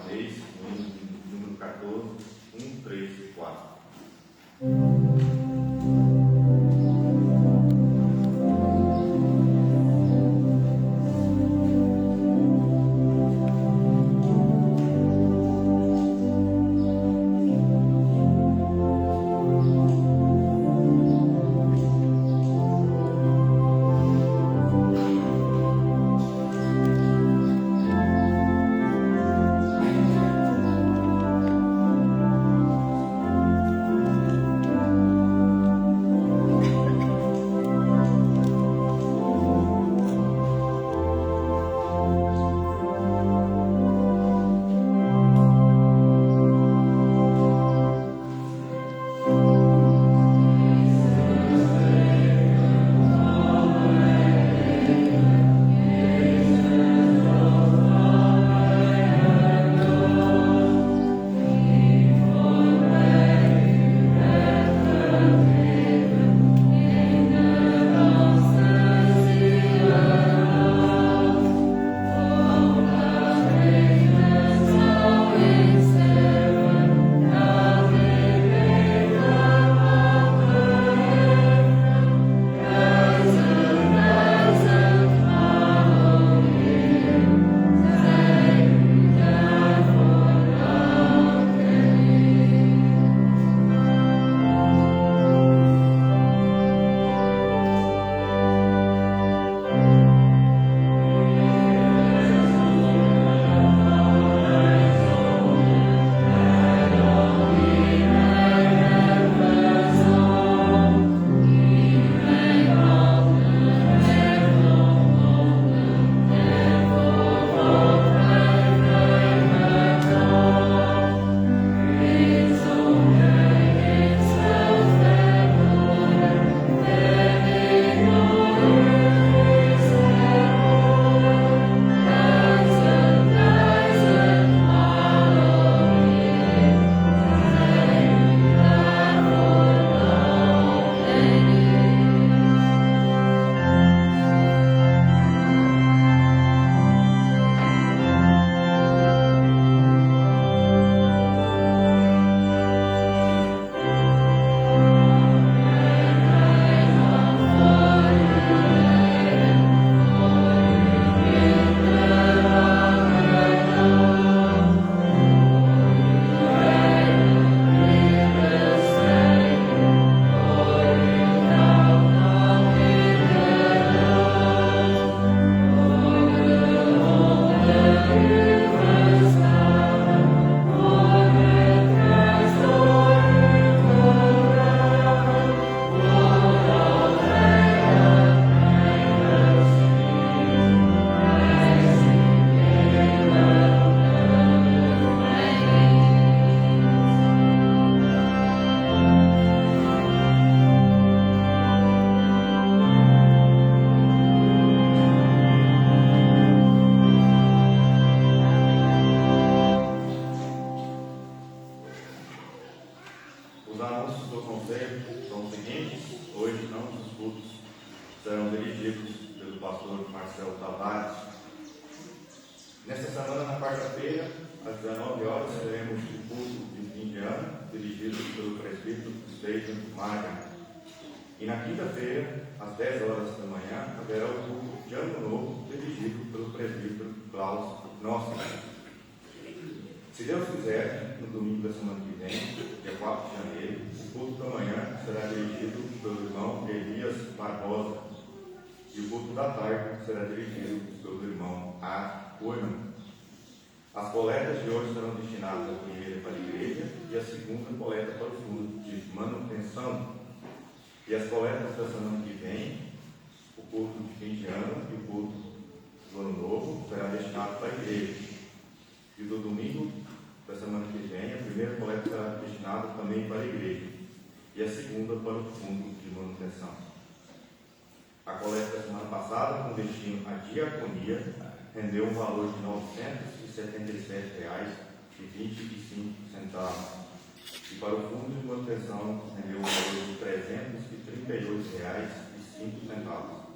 3, número 14, 1, 3, 4. Os anúncios do conselho são os seguintes: hoje ambos os cultos serão dirigidos pelo pastor Marcelo Tavares. Nesta semana, na quarta-feira, às 19 horas, teremos o culto de fim de ano, dirigido pelo presbítero Stephen Maga. E na quinta-feira, às 10 horas da manhã, haverá o culto de ano novo, dirigido pelo presbítero Klaus Nossa. Se Deus quiser, no domingo da semana que vem, dia 4 de janeiro, o culto da manhã será dirigido pelo irmão Elias Barbosa e o culto da tarde será dirigido pelo irmão A. Coiman. As coletas de hoje serão destinadas a primeira para a igreja e a segunda coleta para o fundo de manutenção. E as coletas da semana que vem, o culto de fim de ano e o culto do ano novo será destinado para a igreja. E do domingo da semana que vem, a primeira coleta será destinada também para a igreja e a segunda para o fundo de manutenção. A coleta da semana passada, com destino à diaconia, rendeu um valor de R$ 977,25. E para o fundo de manutenção, rendeu um valor de R$ 338,05.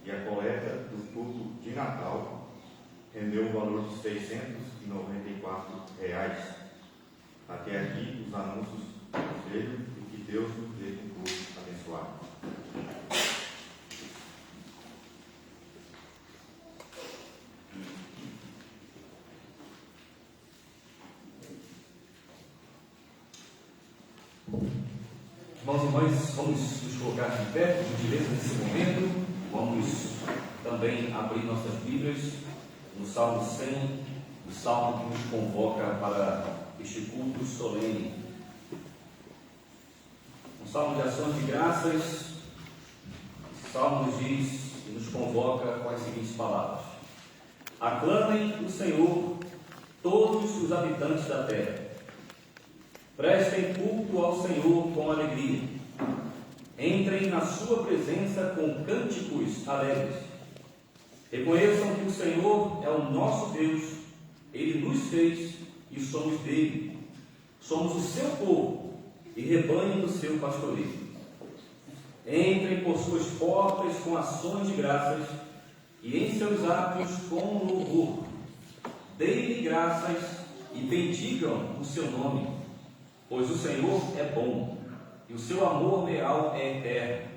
E a coleta do culto de Natal rendeu um valor de R$ 694. reais. Até aqui os anúncios do conselho e que Deus nos dê um culto abençoado. Irmãos e irmãs, vamos nos colocar de pé, por gentileza, nesse momento. Vamos também abrir nossas Bíblias no Salmo 100, o Salmo que nos convoca para este culto solene. Um Salmo de ações de graças. Esse Salmo nos diz e nos convoca com as seguintes palavras: aclamem o Senhor todos os habitantes da terra. Prestem culto ao Senhor com alegria. Entrem na sua presença com cânticos alegres. Reconheçam que o Senhor é o nosso Deus. Ele nos fez e somos dele. Somos o seu povo e rebanho do seu pastoreio. Entrem por suas portas com ações de graças e em seus atos com louvor. Deem-lhe graças e bendigam o seu nome. Pois o Senhor é bom, e o seu amor leal é eterno.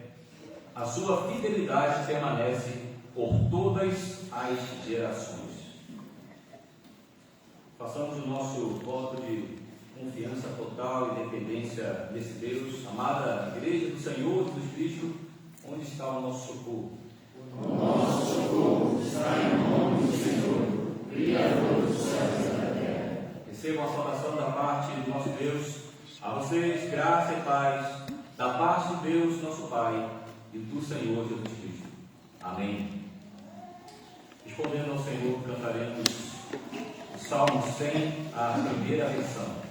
A sua fidelidade permanece por todas as gerações. Façamos o nosso voto de confiança total e dependência nesse Deus. Amada Igreja do Senhor Jesus Cristo, onde está o nosso socorro? O nosso socorro está em nome do Senhor, Criador dos céus e da terra. Recebam a saudação da parte do nosso Deus. A vocês, graça e paz, da parte de Deus, nosso Pai, e do Senhor Jesus Cristo. Amém. Respondendo ao Senhor, cantaremos o Salmo 100, a primeira versão.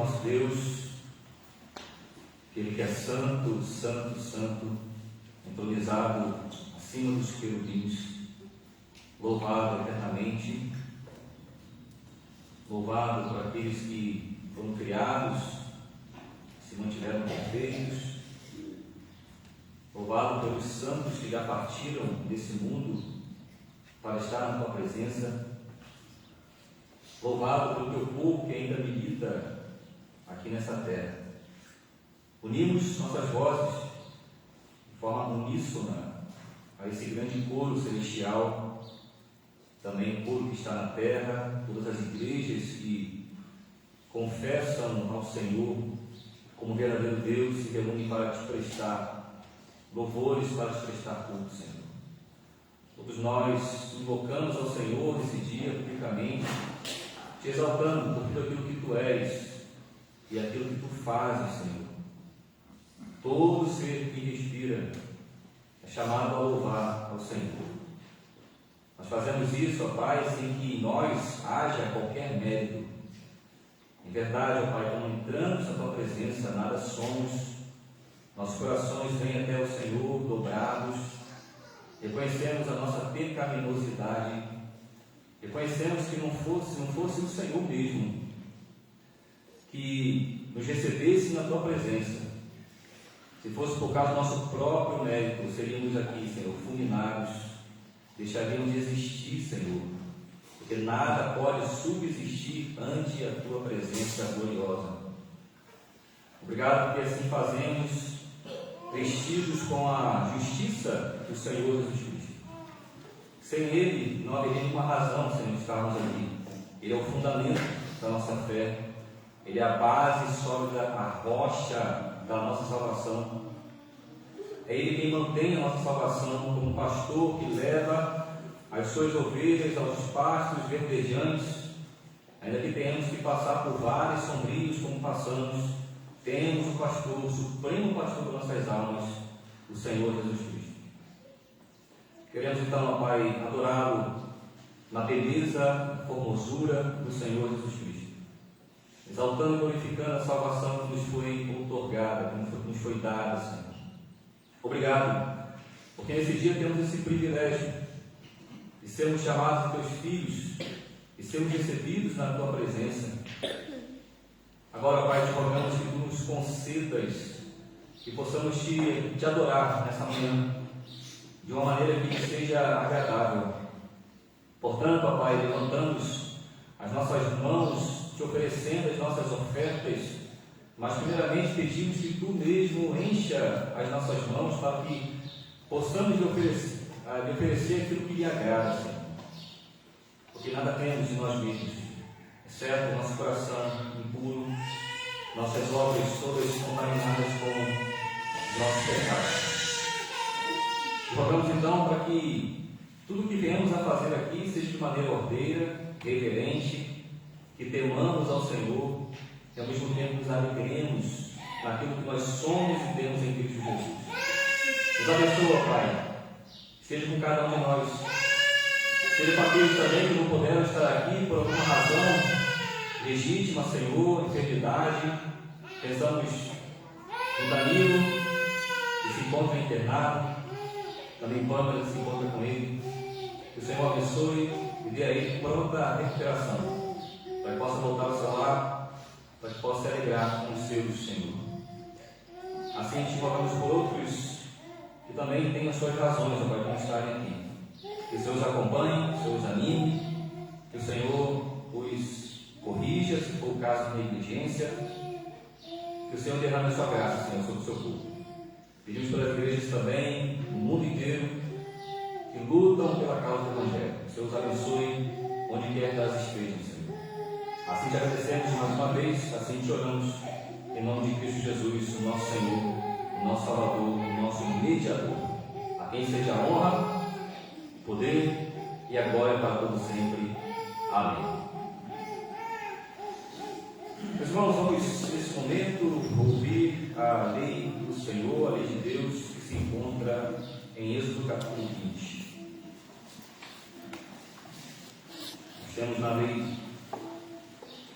nosso Deus, Ele que é santo, santo, santo, entronizado acima dos querubins, louvado eternamente, louvado por aqueles que foram criados, se mantiveram perfeitos, louvado pelos santos que já partiram desse mundo para estar na tua presença, louvado pelo teu povo que ainda milita aqui nessa terra. Unimos nossas vozes de forma uníssona a esse grande coro celestial, também o coro que está na terra, todas as igrejas que confessam ao Senhor como verdadeiro Deus se reúnem para te prestar louvores, para te prestar culto, Senhor. Todos nós invocamos ao Senhor nesse dia publicamente, te exaltando por tudo aquilo que tu és e aquilo que tu fazes, Senhor. Todo ser que respira é chamado a louvar ao Senhor. Nós fazemos isso, ó Pai, sem que em nós haja qualquer mérito. Em verdade, ó Pai, quando entramos na tua presença, nada somos. Nossos corações vêm até o Senhor dobrados. Reconhecemos a nossa pecaminosidade. Reconhecemos que não fosse o Senhor mesmo que nos recebesse na tua presença. Se fosse por causa do nosso próprio mérito, seríamos aqui, Senhor, fulminados, deixaríamos de existir, Senhor, porque nada pode subsistir ante a tua presença gloriosa. Obrigado porque assim fazemos, vestidos com a justiça do Senhor Jesus Cristo. Sem Ele não haveria nenhuma razão, Senhor, de estarmos aqui. Ele é o fundamento da nossa fé, Ele é a base sólida, a rocha da nossa salvação. É Ele quem mantém a nossa salvação como pastor que leva as suas ovelhas aos pastos verdejantes. Ainda que tenhamos que passar por vales sombrios como passamos, temos o pastor, o supremo pastor de nossas almas, o Senhor Jesus Cristo. Queremos então, ó Pai, adorá-lo na beleza, formosura do Senhor Jesus Cristo, exaltando e glorificando a salvação que nos foi outorgada, que nos foi dada, Senhor. Obrigado, porque nesse dia temos esse privilégio de sermos chamados de teus filhos e sermos recebidos na tua presença. Agora, Pai, te rogamos que tu nos concedas, que possamos te adorar nessa manhã, de uma maneira que seja agradável. Portanto, ó Pai, levantamos as nossas mãos, te oferecendo as nossas ofertas, mas primeiramente pedimos que tu mesmo encha as nossas mãos para que possamos lhe oferecer aquilo que lhe agrada, Senhor. Porque nada temos de nós mesmos, exceto o nosso coração impuro, nossas obras todas contaminadas com nossos pecados. Te rogamos então para que tudo que viemos a fazer aqui seja de maneira ordeira, reverente, que temamos ao Senhor e ao mesmo tempo nos alegremos naquilo que nós somos e temos em Cristo Jesus. Nos abençoa, Pai, seja com cada um de nós, seja com aqueles também que não puderam estar aqui por alguma razão legítima, Senhor, enfermidade. Pensamos no Danilo, que se encontra internado, também Pâmela, que se encontra com ele. Que o Senhor abençoe e dê a ele pronta recuperação, para que possa voltar ao seu lar, para que possa se alegrar com os seus, Senhor. Assim te rogamos por outros que também têm as suas razões para não estarem aqui. Que o Senhor os acompanhe, que o Senhor os anime, que o Senhor os corrija, se for o caso de negligência, que o Senhor derrame a sua graça, Senhor, sobre o seu povo. Pedimos pelas igrejas também, no mundo inteiro, que lutam pela causa do Evangelho. Que o Senhor os abençoe onde quer que elas estejam, Senhor. Assim te agradecemos mais uma vez, assim te oramos, em nome de Cristo Jesus, o nosso Senhor, o nosso Salvador, o nosso mediador, a quem seja a honra, o poder e a glória para todo sempre. Amém. Meus irmãos, vamos nesse momento ouvir a lei do Senhor, a lei de Deus, que se encontra em Êxodo capítulo 20. Nós temos na lei,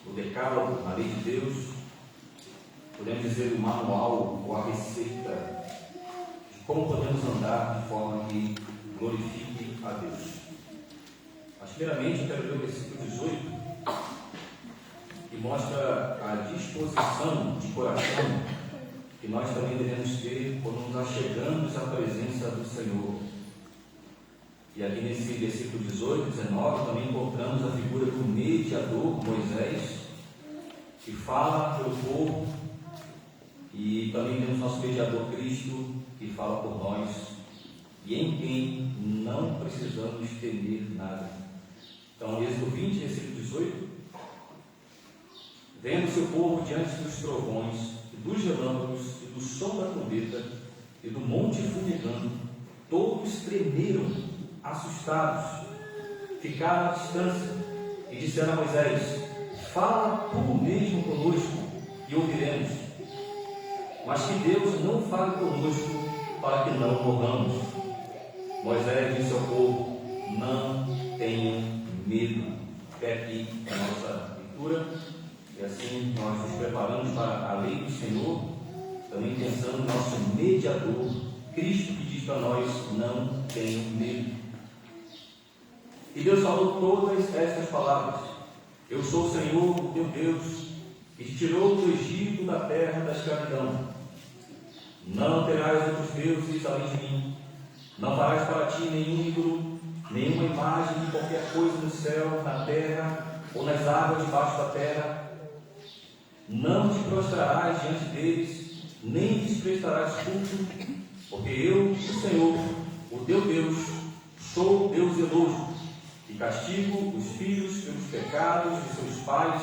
o decálogo, na lei de Deus, podemos dizer, o manual ou a receita de como podemos andar de forma que glorifique a Deus. Mas, primeiramente, eu quero ler o versículo 18, que mostra a disposição de coração que nós também devemos ter quando nos achegamos à presença do Senhor. E aqui nesse versículo 18, 19, também encontramos a figura do mediador, Moisés, que fala pelo povo, e também temos nosso mediador Cristo, que fala por nós, e em quem não precisamos temer nada. Então, Êxodo 20, versículo 18, vendo seu povo diante dos trovões, e dos relâmpagos, e do som da trombeta, e do monte fumegando, todos tremeram, assustados, ficaram à distância, e disseram a Moisés: fala tu mesmo conosco, e ouviremos. Mas que Deus não fale conosco, para que não morramos. Moisés disse ao povo: não tenham medo. Até aqui a nossa leitura, e assim nós nos preparamos para a lei do Senhor, também pensando no nosso mediador, Cristo, que diz para nós: não tenham medo. E Deus falou todas estas palavras: eu sou o Senhor, o teu Deus, que te tirou do Egito, da terra da escravidão. Não terás outros deuses além de mim. Não farás para ti nenhum ídolo, nenhuma imagem de qualquer coisa no céu, na terra ou nas águas debaixo da terra. Não te prostrarás diante deles, nem lhes prestarás culto, porque eu, o Senhor, o teu Deus, sou Deus zeloso, e castigo os filhos pelos pecados de seus pais,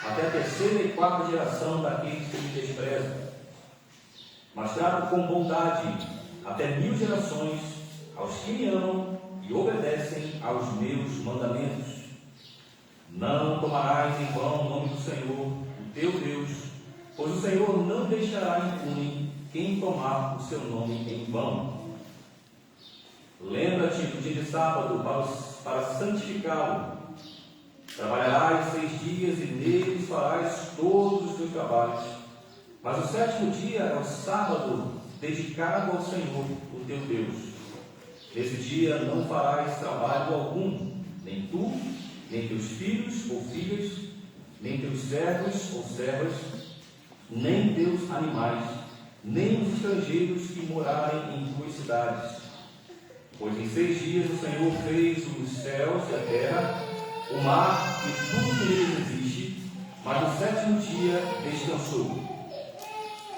até a terceira e quarta geração daqueles que me desprezam. Mas trato com bondade até 1000 gerações aos que me amam e obedecem aos meus mandamentos. Não tomarás em vão o nome do Senhor, o teu Deus, pois o Senhor não deixará impune quem tomar o seu nome em vão. Lembra-te do dia de sábado para santificá-lo. Trabalharás 6 dias e neles farás todos os teus trabalhos. Mas o 7º dia é o sábado dedicado ao Senhor, o teu Deus. Nesse dia não farás trabalho algum, nem tu, nem teus filhos ou filhas, nem teus servos ou servas, nem teus animais, nem os estrangeiros que morarem em tuas cidades. Pois em 6 dias o Senhor fez os céus e a terra, o mar e tudo que neles existe, mas no 7º dia descansou.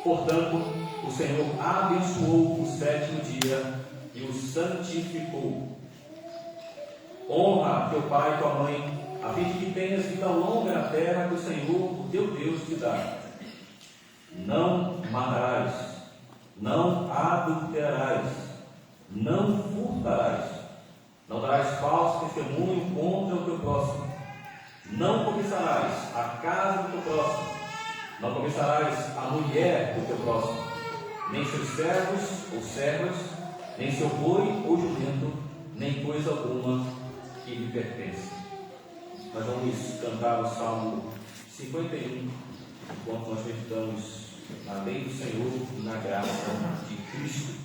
Portanto, o Senhor abençoou o 7º dia e o santificou. Honra teu pai e tua mãe, a fim de que tenhas vida longa na terra que o Senhor, o teu Deus, te dá. Não matarás, não adulterarás, não furtarás, não darás falso testemunho contra o teu próximo, não cobiçarás a casa do teu próximo, não cobiçarás a mulher do teu próximo, nem seus servos ou servas, nem seu boi ou jumento, nem coisa alguma que lhe pertence. Nós vamos cantar o Salmo 51, enquanto nós meditamos na lei do Senhor e na graça de Cristo.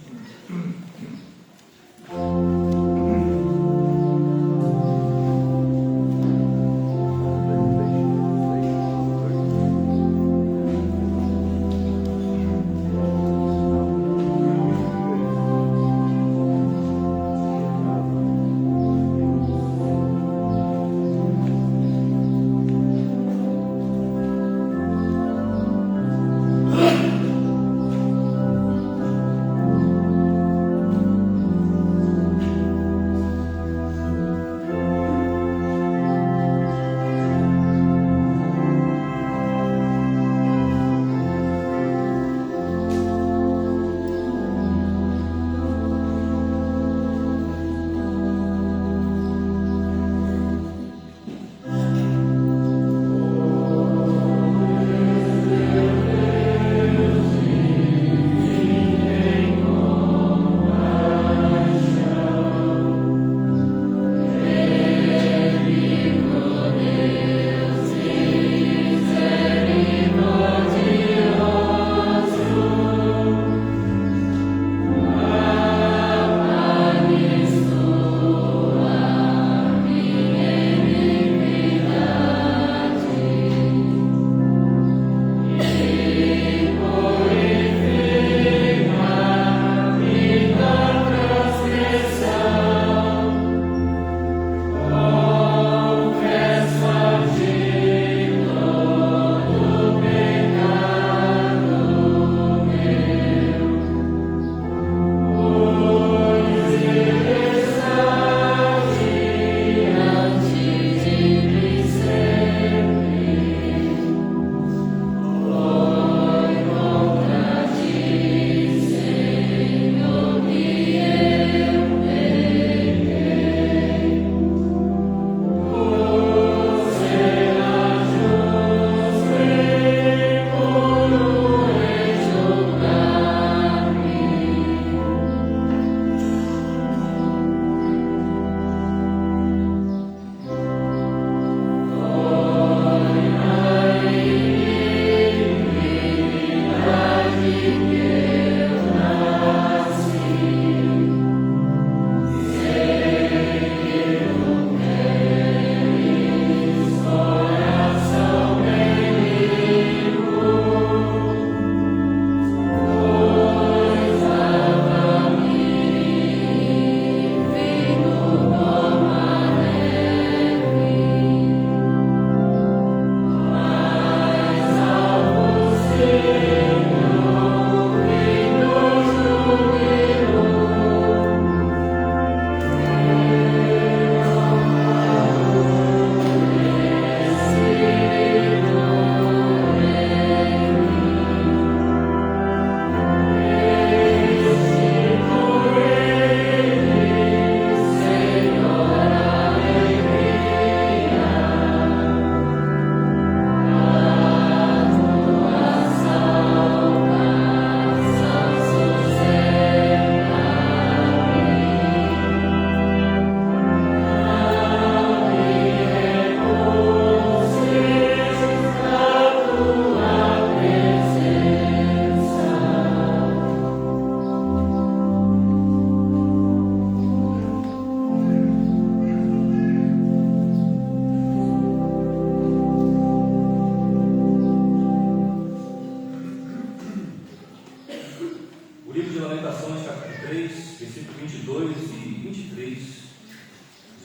23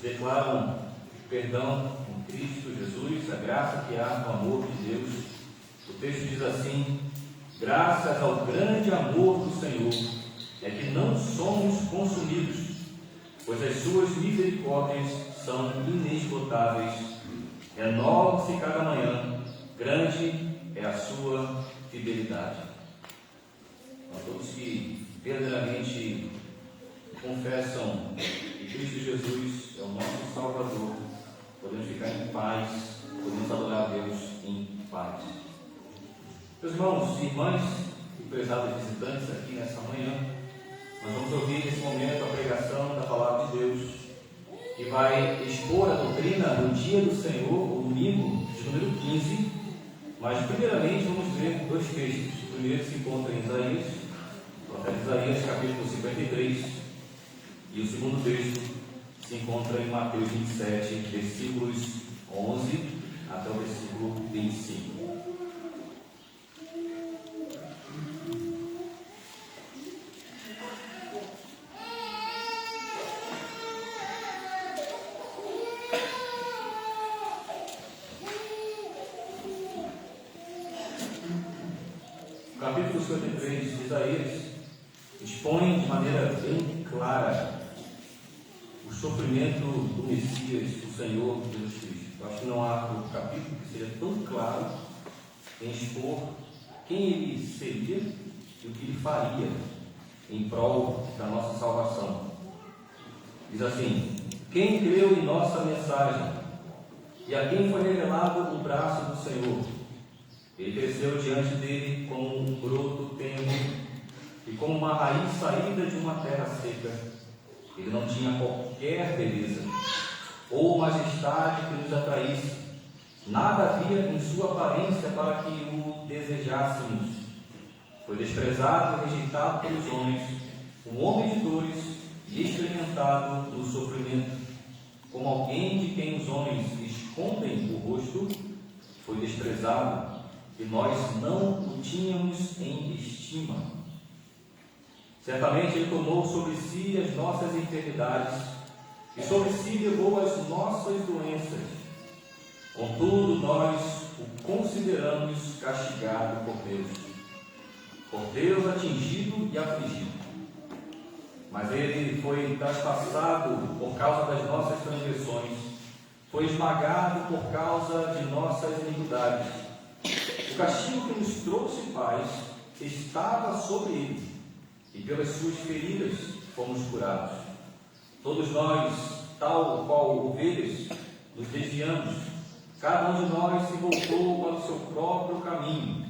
declaram perdão em Cristo Jesus, a graça que há no amor de Deus. O texto diz assim: graças ao grande amor do Senhor é que não somos consumidos, pois as suas misericórdias são inesgotáveis. Renova-se cada manhã, grande é a sua fidelidade. Nós todos que verdadeiramente confessam que Cristo Jesus é o nosso Salvador, podemos ficar em paz, podemos adorar a Deus em paz. Meus irmãos e irmãs e prezados visitantes aqui nessa manhã, nós vamos ouvir nesse momento a pregação da Palavra de Deus, que vai expor a doutrina do Dia do Senhor, o domingo de número 15, mas primeiramente vamos ver dois textos. O primeiro se encontra em Isaías, profeta Isaías, capítulo 53, e o segundo texto se encontra em Mateus 27, versículos 11 até o versículo 25. O capítulo 53 de Isaías expõe de maneira bem clara o sofrimento do Messias, do Senhor Jesus Cristo. Eu acho que não há um capítulo que seja tão claro em expor quem ele seria e o que ele faria em prol da nossa salvação. Diz assim: quem creu em nossa mensagem e a quem foi revelado o braço do Senhor? Ele cresceu diante dele como um broto tenro e como uma raiz saída de uma terra seca. Ele não tinha qualquer beleza ou majestade que nos atraísse. Nada havia em sua aparência para que o desejássemos. Foi desprezado e rejeitado pelos homens, um homem de dores e experimentado no sofrimento. Como alguém de quem os homens escondem o rosto, foi desprezado e nós não o tínhamos em estima. Certamente Ele tomou sobre si as nossas enfermidades e sobre si levou as nossas doenças. Contudo, nós o consideramos castigado por Deus atingido e afligido. Mas Ele foi traspassado por causa das nossas transgressões, foi esmagado por causa de nossas iniquidades. O castigo que nos trouxe paz estava sobre Ele, e pelas suas feridas fomos curados. Todos nós, tal qual ovelhas, nos desviamos. Cada um de nós se voltou para o seu próprio caminho,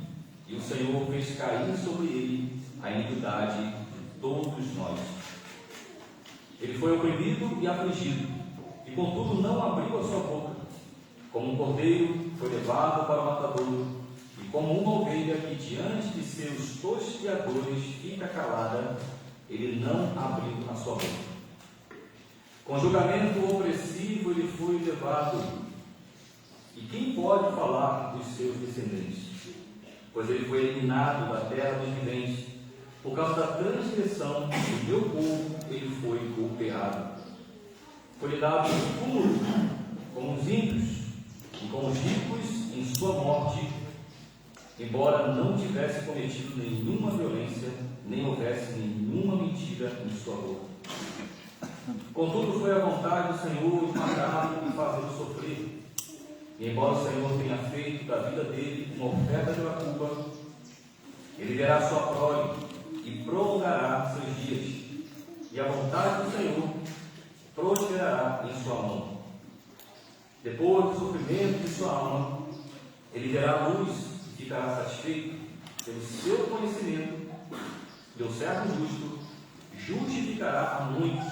e o Senhor fez cair sobre ele a iniquidade de todos nós. Ele foi oprimido e afligido, e contudo não abriu a sua boca. Como um cordeiro foi levado para o matadouro, e como uma ovelha que diante de seus tosqueadores fica calada, ele não abriu a sua boca. Com julgamento opressivo ele foi levado. E quem pode falar dos seus descendentes? Pois ele foi eliminado da terra dos viventes. Por causa da transgressão do meu povo, ele foi golpeado. Foi-lhe dado um túmulo com os ímpios e com os ricos em sua morte, embora não tivesse cometido nenhuma violência, nem houvesse nenhuma mentira em sua boca. Contudo, foi a vontade do Senhor esmagá-lo e fazê-lo sofrer. E embora o Senhor tenha feito da vida dele uma oferta pela culpa, ele verá sua prole e prolongará seus dias, e a vontade do Senhor prosperará em sua mão. Depois do sofrimento de sua alma, ele verá a luz e ficará satisfeito pelo seu conhecimento. Meu servo justo justificará a muitos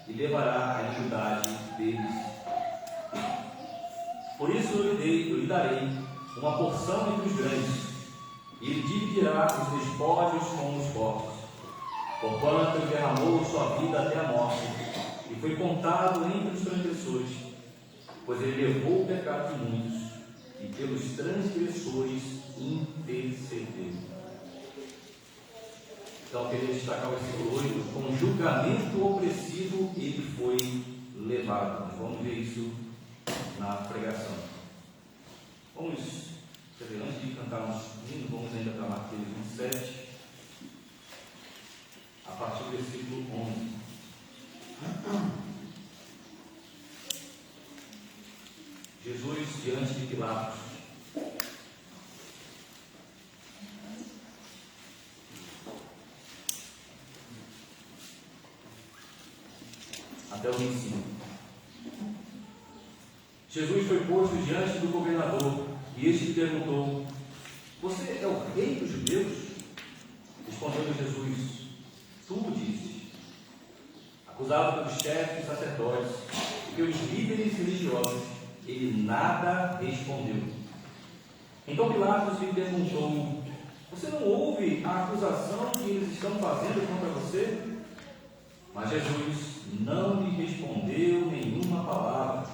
e levará a iniquidade deles. Por isso eu lhe darei uma porção entre os grandes, e ele dividirá os despojos com os fortes. Porquanto ele derramou sua vida até a morte, e foi contado entre os transgressores, pois ele levou o pecado de muitos, e pelos transgressores intercedeu. Então, eu queria destacar o versículo 8: com julgamento opressivo ele foi levado. Nós vamos ver isso na pregação. Vamos, antes de cantarmos hino, vamos ainda para Mateus 27, a partir do versículo 11. Jesus diante de Pilatos. Até o 25. Jesus foi posto diante do governador e este lhe perguntou: você é o rei dos judeus? Respondeu-lhe Jesus: tu o dizes. Acusado pelos chefes dos sacerdotes e pelos líderes religiosos, ele nada respondeu. Então Pilatos lhe perguntou: você não ouve a acusação que eles estão fazendo contra você? Mas Jesus não lhe respondeu nenhuma palavra,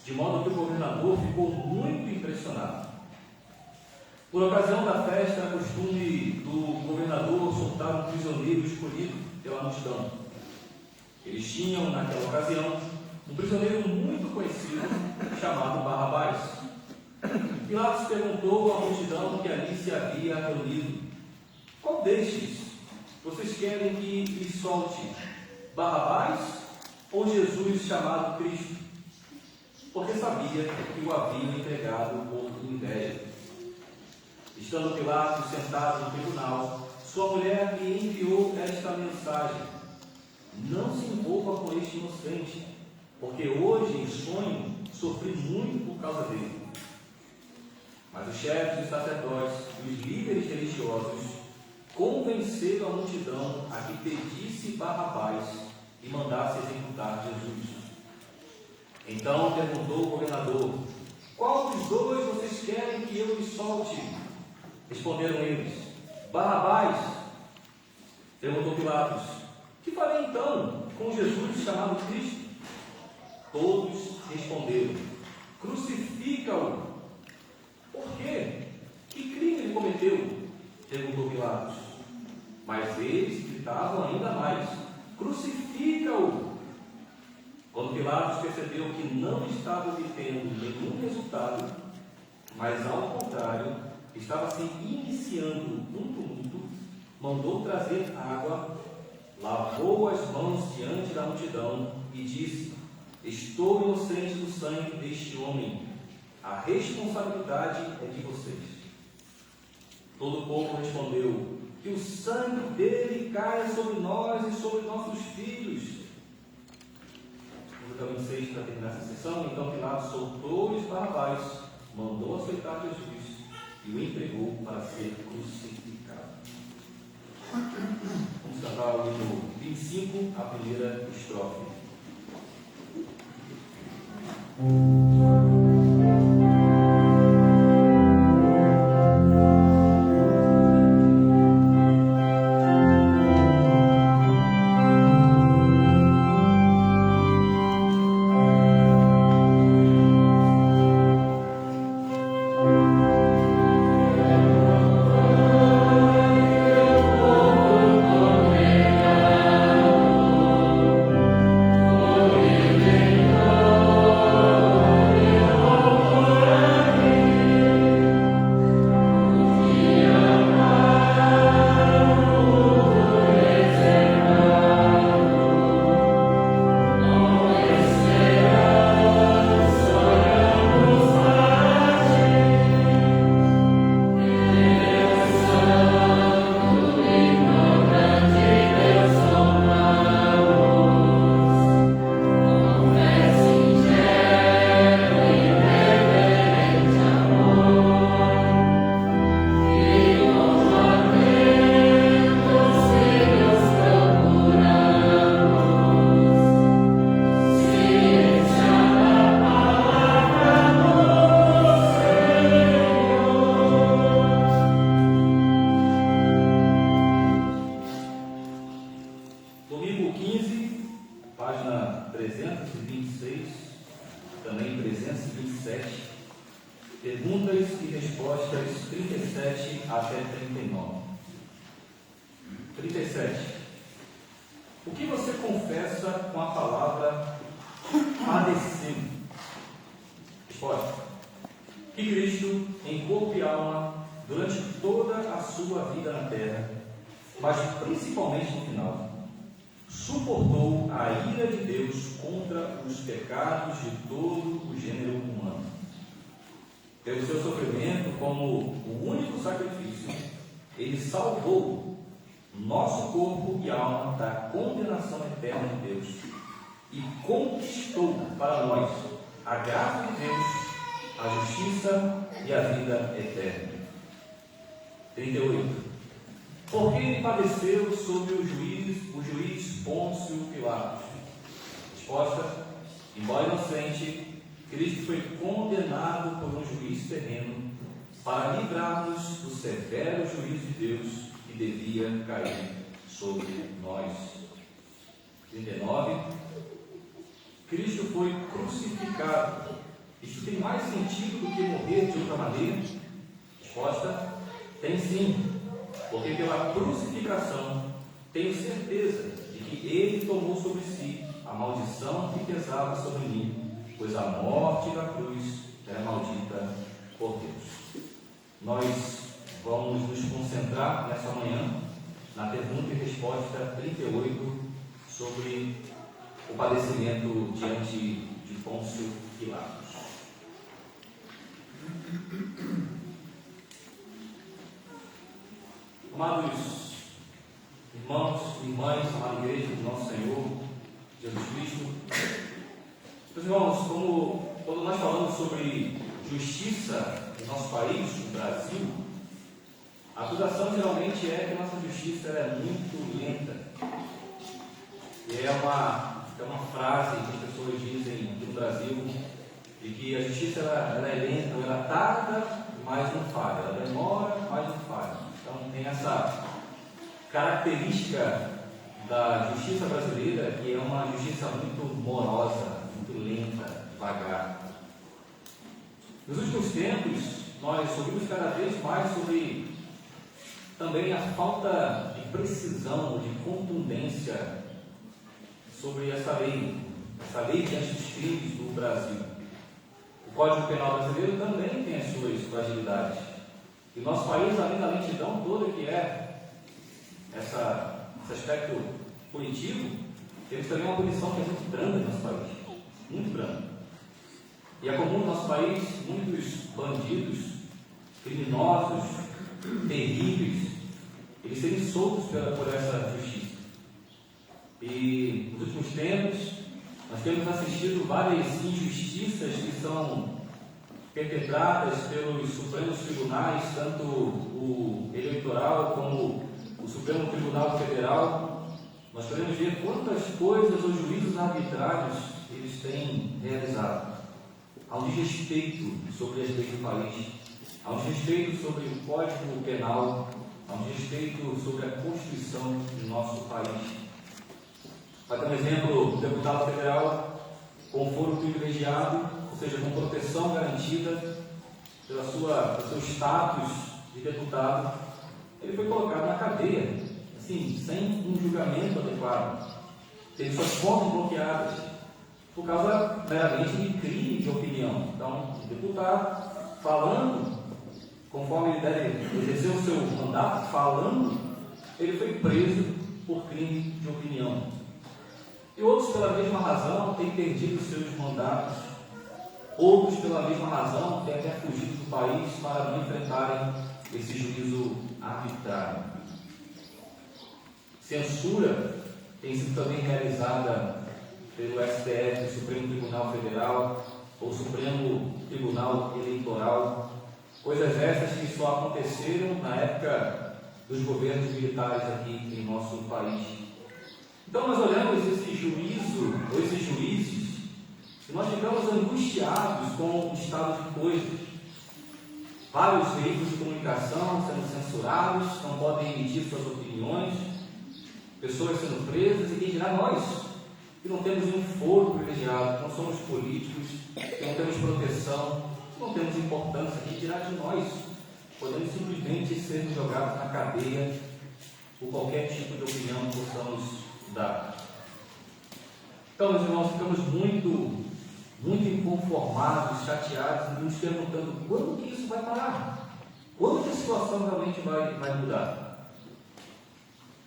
de modo que o governador ficou muito impressionado. Por ocasião da festa, era costume do governador soltar um prisioneiro escolhido pela multidão. Eles tinham, naquela ocasião, um prisioneiro muito conhecido, chamado Barrabás. Pilatos perguntou à multidão que ali se havia reunido: qual destes vocês querem que lhe solte, Barrabás ou Jesus chamado Cristo? Porque sabia que o haviam entregado por inveja. Estando Pilatos sentado no tribunal, sua mulher lhe enviou esta mensagem: não se envolva com este inocente, porque hoje em sonho sofri muito por causa dele. Mas os chefes dos sacerdotes e os líderes religiosos convenceram a multidão a que pedisse Barrabás e mandasse executar Jesus. Então perguntou o governador: qual dos dois vocês querem que eu lhe solte? Responderam eles: Barrabás. Perguntou Pilatos: que farei então com Jesus chamado Cristo? Todos responderam: crucifica-o. Por quê? Que crime ele cometeu? Perguntou Pilatos. Mas eles gritavam ainda mais: crucifica-o. Quando Pilatos percebeu que não estava obtendo nenhum resultado, mas ao contrário, estava se iniciando um tumulto, mandou trazer água, lavou as mãos diante da multidão e disse: estou inocente do sangue deste homem, a responsabilidade é de vocês. Todo o povo respondeu: que o sangue dele caia sobre nós e sobre nossos filhos. No capítulo 26, para terminar essa sessão, então Pilatos soltou-lhes Barrabás, mandou aceitar Jesus e o entregou para ser crucificado. Vamos cantar o hino 25, a primeira estrofe. Domingo 15, página 326, também 327, perguntas e respostas 37 até 39. 37. O que você confessa com a palavra padeceu? Resposta: que Cristo, em corpo e alma, durante toda a sua vida na terra, mas principalmente no final, suportou a ira de Deus contra os pecados de todo o gênero humano. Pelo seu sofrimento como o único sacrifício, ele salvou nosso corpo e alma da condenação eterna de Deus e conquistou para nós a graça de Deus, a justiça e a vida eterna. 38. Porque ele padeceu sob o juiz Pôncio Pilatos. Resposta: embora inocente, Cristo foi condenado por um juiz terreno para livrar-nos do severo juízo de Deus que devia cair sobre nós. 39. Cristo foi crucificado. Isso tem mais sentido do que morrer de outra maneira? Resposta: tem sim. Porque pela crucificação tenho certeza de que Ele tomou sobre si a maldição que pesava sobre mim, pois a morte da cruz era maldita por Deus. Nós vamos nos concentrar nessa manhã na pergunta e resposta 38 sobre o padecimento diante de Pôncio Pilatos. Amados irmãos e irmãs, amada igreja do nosso Senhor Jesus Cristo, meus irmãos, quando nós falamos sobre justiça no nosso país, no Brasil, a acusação geralmente é que a nossa justiça é muito lenta. E é uma frase que as pessoas dizem aqui no Brasil, de que a justiça ela é lenta, ela tarda, mas não falha, ela demora, mas não falha. Então tem essa característica da justiça brasileira, que é uma justiça muito morosa, muito lenta, devagar. Nos últimos tempos, nós ouvimos cada vez mais sobre também a falta de precisão, de contundência sobre essa lei diante dos crimes do Brasil. O Código Penal brasileiro também tem as suas fragilidades. E nosso país, além da lentidão toda que é esse aspecto punitivo, temos também uma punição que é muito branda no nosso país, muito branda. E é comum no nosso país muitos bandidos, criminosos, terríveis, eles serem soltos por essa justiça. E nos últimos tempos, nós temos assistido várias injustiças que são perpetradas pelos Supremos Tribunais, tanto o eleitoral como o Supremo Tribunal Federal. Nós podemos ver quantas coisas os juízes arbitrários eles têm realizado. Há um desrespeito sobre as leis do país, há um desrespeito sobre o Código Penal, há um desrespeito sobre a Constituição do nosso país. Vai ter um exemplo: o deputado federal com foro privilegiado, ou seja, com proteção garantida pelo seu status de deputado, ele foi colocado na cadeia, assim, sem um julgamento adequado. Teve suas fontes bloqueadas por causa meramente de crime de opinião. Então, o deputado falando, conforme ele deve exercer o seu mandato, falando, ele foi preso por crime de opinião. E outros, pela mesma razão, têm perdido seus mandatos. Outros, pela mesma razão, têm até fugido do país para não enfrentarem esse juízo arbitrário. Censura tem sido também realizada pelo STF, Supremo Tribunal Federal, ou Supremo Tribunal Eleitoral. Coisas essas que só aconteceram na época dos governos militares aqui em nosso país. Então nós olhamos esse juízo, ou esses juízes, e nós ficamos angustiados com o estado de coisas. Vários veículos de comunicação sendo censurados, não podem emitir suas opiniões, pessoas sendo presas, e quem dirá nós, que não temos nenhum foro privilegiado, não somos políticos, que não temos proteção, que não temos importância, quem dirá de nós? Podemos simplesmente ser jogados na cadeia por qualquer tipo de opinião que possamos dar. Então, meus irmãos, ficamos muito inconformados, chateados, e nos perguntando quando que isso vai parar? Quando que a situação realmente vai mudar?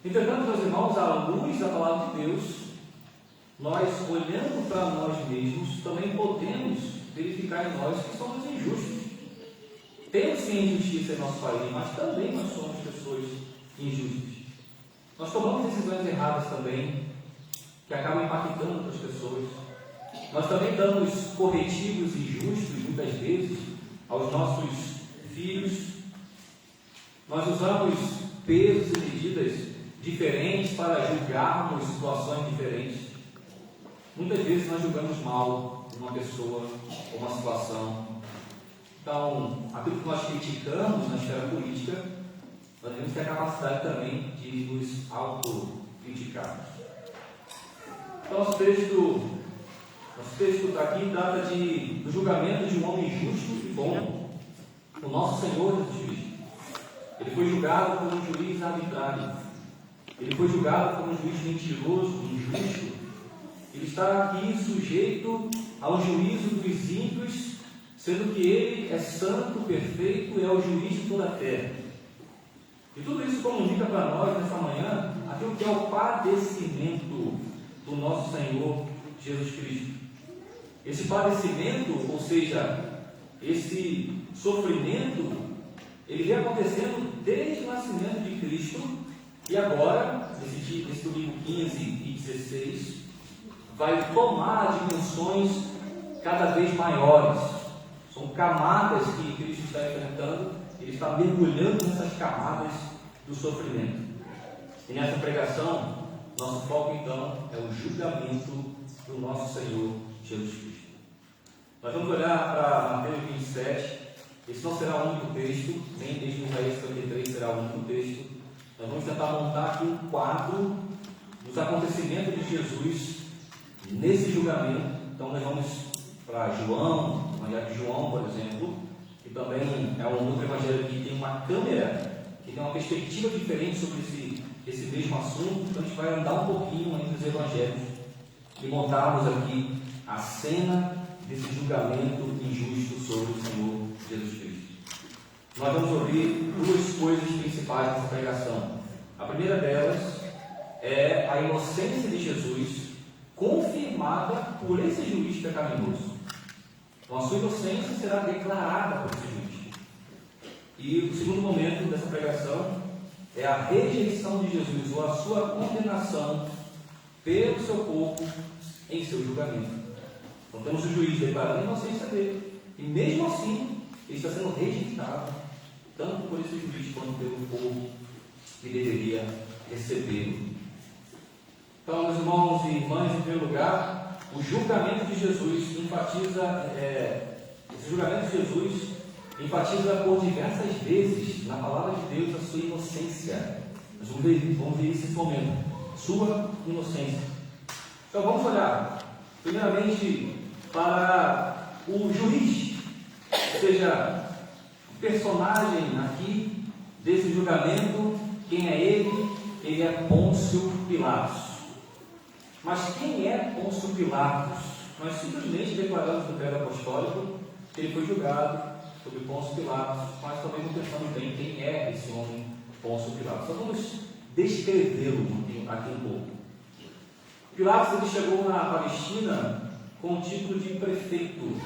Entretanto, meus irmãos, à luz da palavra de Deus, nós, olhando para nós mesmos, também podemos verificar em nós que somos injustos. Temos sim injustiça em nosso país, mas também nós somos pessoas injustas. Nós tomamos decisões erradas também, que acabam impactando outras pessoas. Nós também damos corretivos injustos, muitas vezes, aos nossos filhos. Nós usamos pesos e medidas diferentes para julgarmos situações diferentes. Muitas vezes nós julgamos mal uma pessoa ou uma situação. Então, aquilo que nós criticamos na esfera política, nós temos que ter a capacidade também de nos autocriticarmos. Então, nosso texto está aqui, trata do julgamento de um homem justo e bom, o nosso Senhor Jesus Cristo. Ele foi julgado por um juiz arbitrário. Ele foi julgado por um juiz mentiroso, injusto. Ele está aqui sujeito ao juízo dos ímpios, sendo que ele é santo, perfeito e é o juiz de toda a terra. E tudo isso comunica para nós nessa manhã aquilo que é o padecimento do nosso Senhor Jesus Cristo. Esse padecimento, ou seja, esse sofrimento, ele vem acontecendo desde o nascimento de Cristo, e agora, nesse domingo 15 e 16, vai tomar dimensões cada vez maiores. São camadas que Cristo está enfrentando, ele está mergulhando nessas camadas do sofrimento. E nessa pregação, nosso foco então é o julgamento do nosso Senhor Jesus Cristo. Nós vamos olhar para Mateus 27, esse não será o único texto, nem desde Isaías 53 será o único texto. Nós vamos tentar montar aqui um quadro dos acontecimentos de Jesus nesse julgamento. Então nós vamos para João, o Evangelho de João, por exemplo, que também é um outro evangelho que tem uma câmera, que tem uma perspectiva diferente sobre esse mesmo assunto. Então a gente vai andar um pouquinho entre os evangelhos e montarmos aqui a cena desse julgamento injusto sobre o Senhor Jesus Cristo. Nós vamos ouvir duas coisas principais nessa pregação. A primeira delas é a inocência de Jesus, confirmada por esse juiz pecaminoso. Então a sua inocência será declarada por esse juiz. E o segundo momento dessa pregação é a rejeição de Jesus, ou a sua condenação pelo seu povo em seu julgamento. Então temos o juiz declarando a inocência dele, e mesmo assim ele está sendo rejeitado, tanto por esse juiz quanto pelo povo que deveria recebê-lo. Então, meus irmãos e irmãs, em primeiro lugar, o julgamento de Jesus enfatiza por diversas vezes na palavra de Deus a sua inocência. Nós vamos ver isso nesse momento, sua inocência. Então vamos olhar primeiramente para o juiz, ou seja, o personagem aqui desse julgamento. Quem é ele? Ele é Pôncio Pilatos. Mas quem é Pôncio Pilatos? Nós simplesmente declaramos no credo apostólico que ele foi julgado sobre Pôncio Pilatos, mas também não pensamos bem quem é esse homem Pôncio Pilatos. Então vamos descrevê-lo aqui um pouco. Pilatos ele chegou na Palestina com o título de prefeito.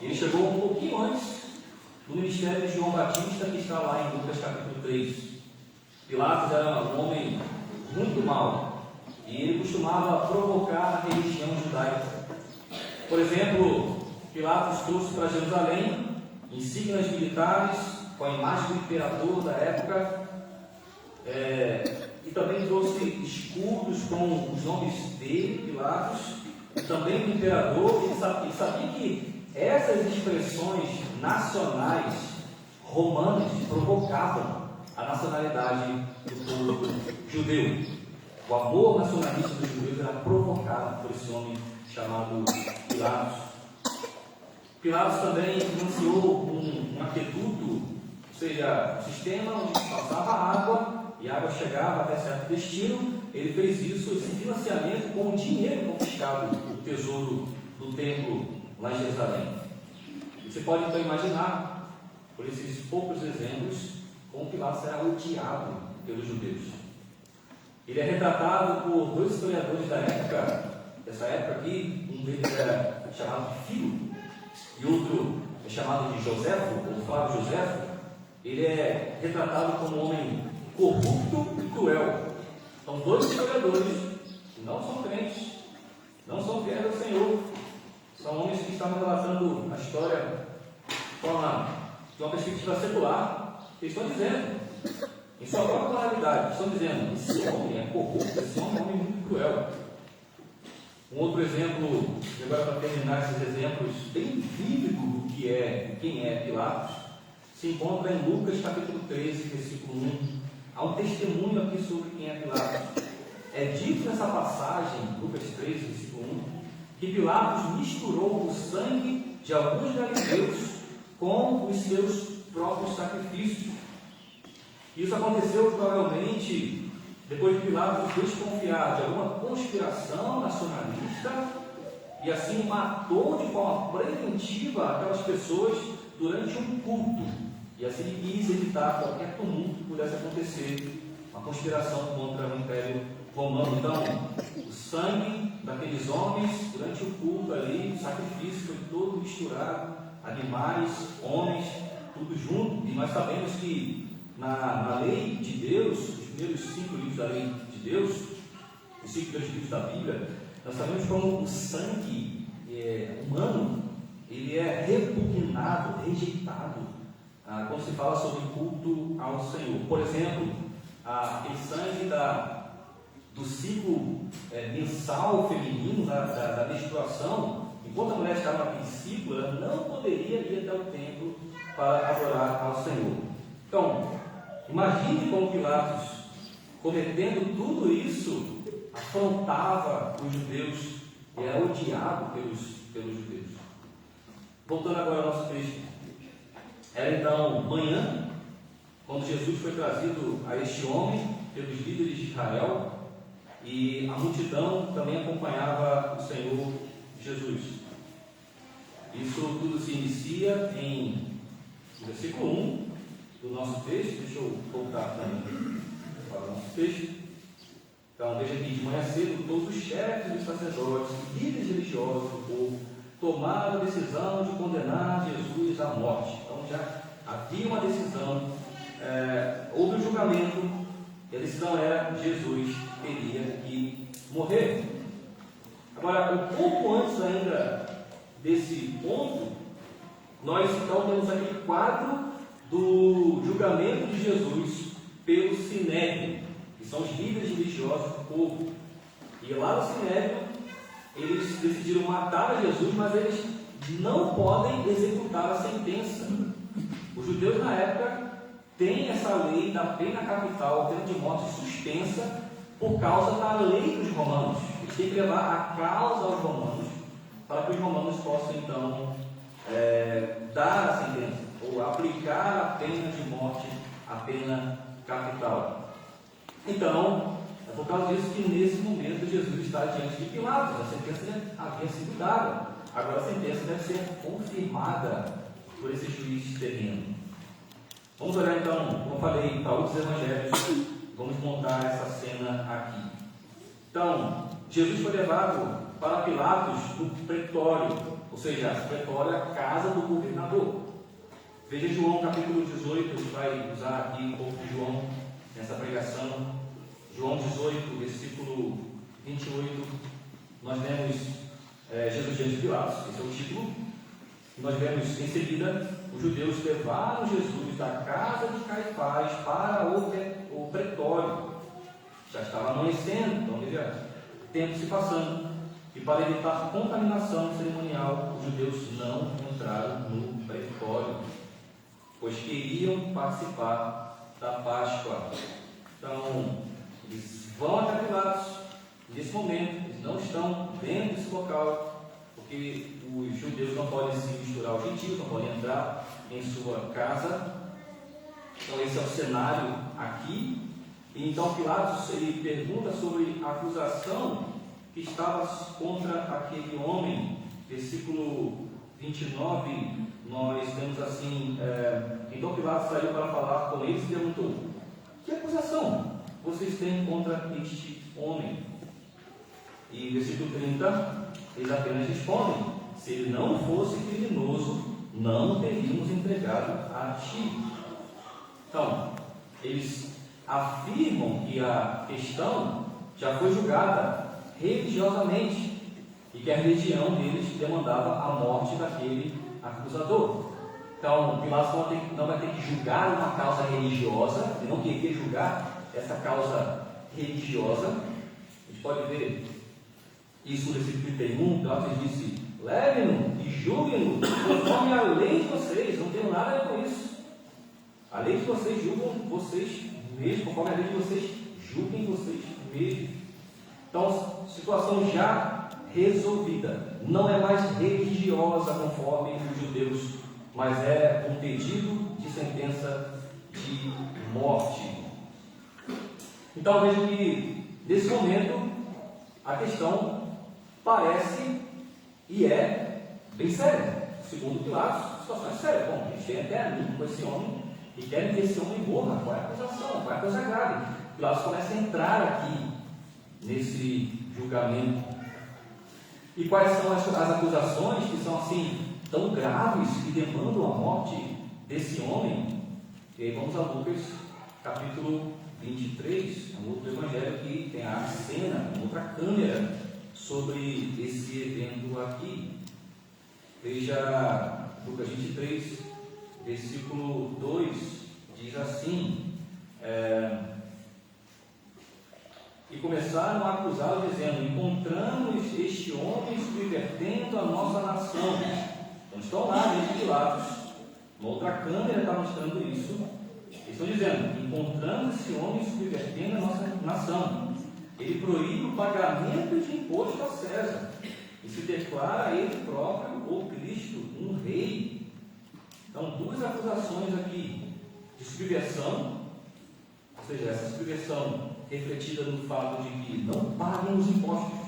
Ele chegou um pouquinho antes do ministério de João Batista, que está lá em Lucas capítulo 3. Pilatos era um homem muito mau e ele costumava provocar a religião judaica. Por exemplo, Pilatos trouxe para Jerusalém insígnias militares com a imagem do imperador da época, e também trouxe escudos com os nomes dele, Pilatos, e também do imperador. Ele sabia que essas expressões nacionais romanas provocavam a nacionalidade do povo judeu. O amor nacionalista dos judeus era provocado por esse homem chamado Pilatos. Pilatos também financiou um aqueduto, ou seja, um sistema onde passava água e a água chegava até certo destino, ele fez isso, esse financiamento com o dinheiro confiscado do tesouro do templo lá em Jerusalém. Você pode então imaginar, por esses poucos exemplos, como Pilatos era odiado pelos judeus. Ele é retratado por dois historiadores da época, dessa época aqui, um deles era chamado de Filo, e outro é chamado de Joséfo, ou Flávio Joséfo. Ele é retratado como um homem corrupto e cruel. São dois historiadores que não são crentes, não são fiéis ao Senhor, são homens que estavam relatando a história de uma perspectiva secular. Eles estão dizendo, em sua própria moralidade, estão dizendo: esse homem é corrupto, esse homem é um homem muito cruel. Um outro exemplo, e agora para terminar esses exemplos bem vívidos do que é, quem é Pilatos, se encontra em Lucas capítulo 13, versículo 1. Há um testemunho aqui sobre quem é Pilatos. É dito nessa passagem, Lucas 13, versículo 1, que Pilatos misturou o sangue de alguns galileus com os seus próprios sacrifícios. Isso aconteceu provavelmente depois de Pilatos desconfiar de alguma conspiração nacionalista e assim matou de forma preventiva aquelas pessoas durante um culto. E assim ele quis evitar qualquer tumulto que pudesse acontecer, uma conspiração contra o Império Romano. Então, o sangue daqueles homens durante o culto ali, o sacrifício foi todo misturado, animais, homens, tudo junto. E nós sabemos que na lei de Deus, os primeiros 5 livros da lei de Deus, os 5 primeiros livros da Bíblia, nós sabemos como o sangue humano ele é repugnado, rejeitado, quando se fala sobre culto ao Senhor. Por exemplo, aquele sangue do ciclo mensal feminino, da menstruação, enquanto a mulher estava naquele ciclo, ela não poderia ir até o templo para adorar ao Senhor. Então, imagine como Pilatos, cometendo tudo isso, afrontava os judeus e era odiado pelos judeus. Voltando agora ao nosso texto. Era então manhã, quando Jesus foi trazido a este homem pelos líderes de Israel, e a multidão também acompanhava o Senhor Jesus. Isso tudo se inicia em versículo 1 do nosso texto. Deixa eu voltar também para o nosso texto. Então, veja aqui: de manhã cedo, todos os chefes dos sacerdotes, líderes religiosos do povo, tomaram a decisão de condenar Jesus à morte. Então, já havia uma decisão, houve um julgamento, e a decisão era: Jesus teria que morrer. Agora, um pouco antes ainda desse ponto, nós então temos aquele quadro do julgamento de Jesus pelo Sinédrio, que são os líderes religiosos do povo. E lá no Sinédrio, eles decidiram matar a Jesus, mas eles não podem executar a sentença. Os judeus na época têm essa lei da pena capital, pena de morte suspensa, por causa da lei dos romanos. Eles têm que levar a causa aos romanos, para que os romanos possam então dar a sentença, ou aplicar a pena de morte, a pena capital. Então, é por causa disso que nesse momento Jesus está diante de Pilatos. A sentença havia sido dada, agora a sentença deve ser confirmada por esse juiz terreno. Vamos olhar então, como eu falei, para outros evangelhos. Vamos montar essa cena aqui. Então, Jesus foi levado para Pilatos no pretório, ou seja, a pretório é a casa do governador. Veja João capítulo 18, a gente vai usar aqui um pouco de João nessa pregação. João 18, versículo 28, nós vemos Jesus diante de Pilatos, esse é o título. Nós vemos em seguida, os judeus levaram Jesus da casa de Caifás para o pretório. Já estava amanhecendo, então veja, tempo se passando. E para evitar contaminação cerimonial, os judeus não entraram no pretório, pois queriam participar da Páscoa. Então, eles vão até Pilatos. Nesse momento, eles não estão dentro desse local, porque os judeus não podem se misturar aos gentios, não podem entrar em sua casa. Então esse é o cenário aqui. E então Pilatos ele pergunta sobre a acusação que estava contra aquele homem. Versículo 29, nós temos assim: então Pilatos saiu para falar com eles e perguntou: que acusação vocês têm contra este homem? E versículo 30, eles apenas respondem: se ele não fosse criminoso, não o teríamos entregado a ti. Então, eles afirmam que a questão já foi julgada religiosamente e que a religião deles demandava a morte daquele acusador. Então, Pilatos não vai ter que julgar uma causa religiosa, ele não queria julgar essa causa religiosa. A gente pode ver isso no versículo 31, Pilatos disse: levem-no e julguem-no conforme a lei de vocês, não tenho nada a ver com isso. A lei de vocês julgam vocês mesmos, conforme a lei de vocês julguem vocês mesmos. Então, situação já resolvida, não é mais religiosa conforme os judeus, mas é um pedido de sentença de morte. Então veja que nesse momento a questão parece e é bem séria. Segundo Pilatos, a situação é séria. Bom, eles têm até ali com esse homem e querem que esse homem morra. Qual é a acusação? Qual é a coisa grave? Pilatos começa a entrar aqui nesse julgamento. E quais são as acusações que são assim tão graves que demandam a morte desse homem? E aí vamos a Lucas capítulo 23, um outro evangelho que tem a cena, uma outra câmera sobre esse evento aqui. Veja Lucas 23, versículo 2, diz assim: e começaram a acusá-lo, dizendo: encontramos este homem subvertendo a nossa nação. Então estão lá dentro de Pilatos, uma outra câmera está mostrando isso. Eles estão dizendo: encontramos esse homem subvertendo a nossa nação. Ele proíbe o pagamento de imposto a César e se declara ele próprio o Cristo, um rei. Então, duas acusações aqui de subversão, ou seja, essa subversão refletida no fato de que não pagam os impostos.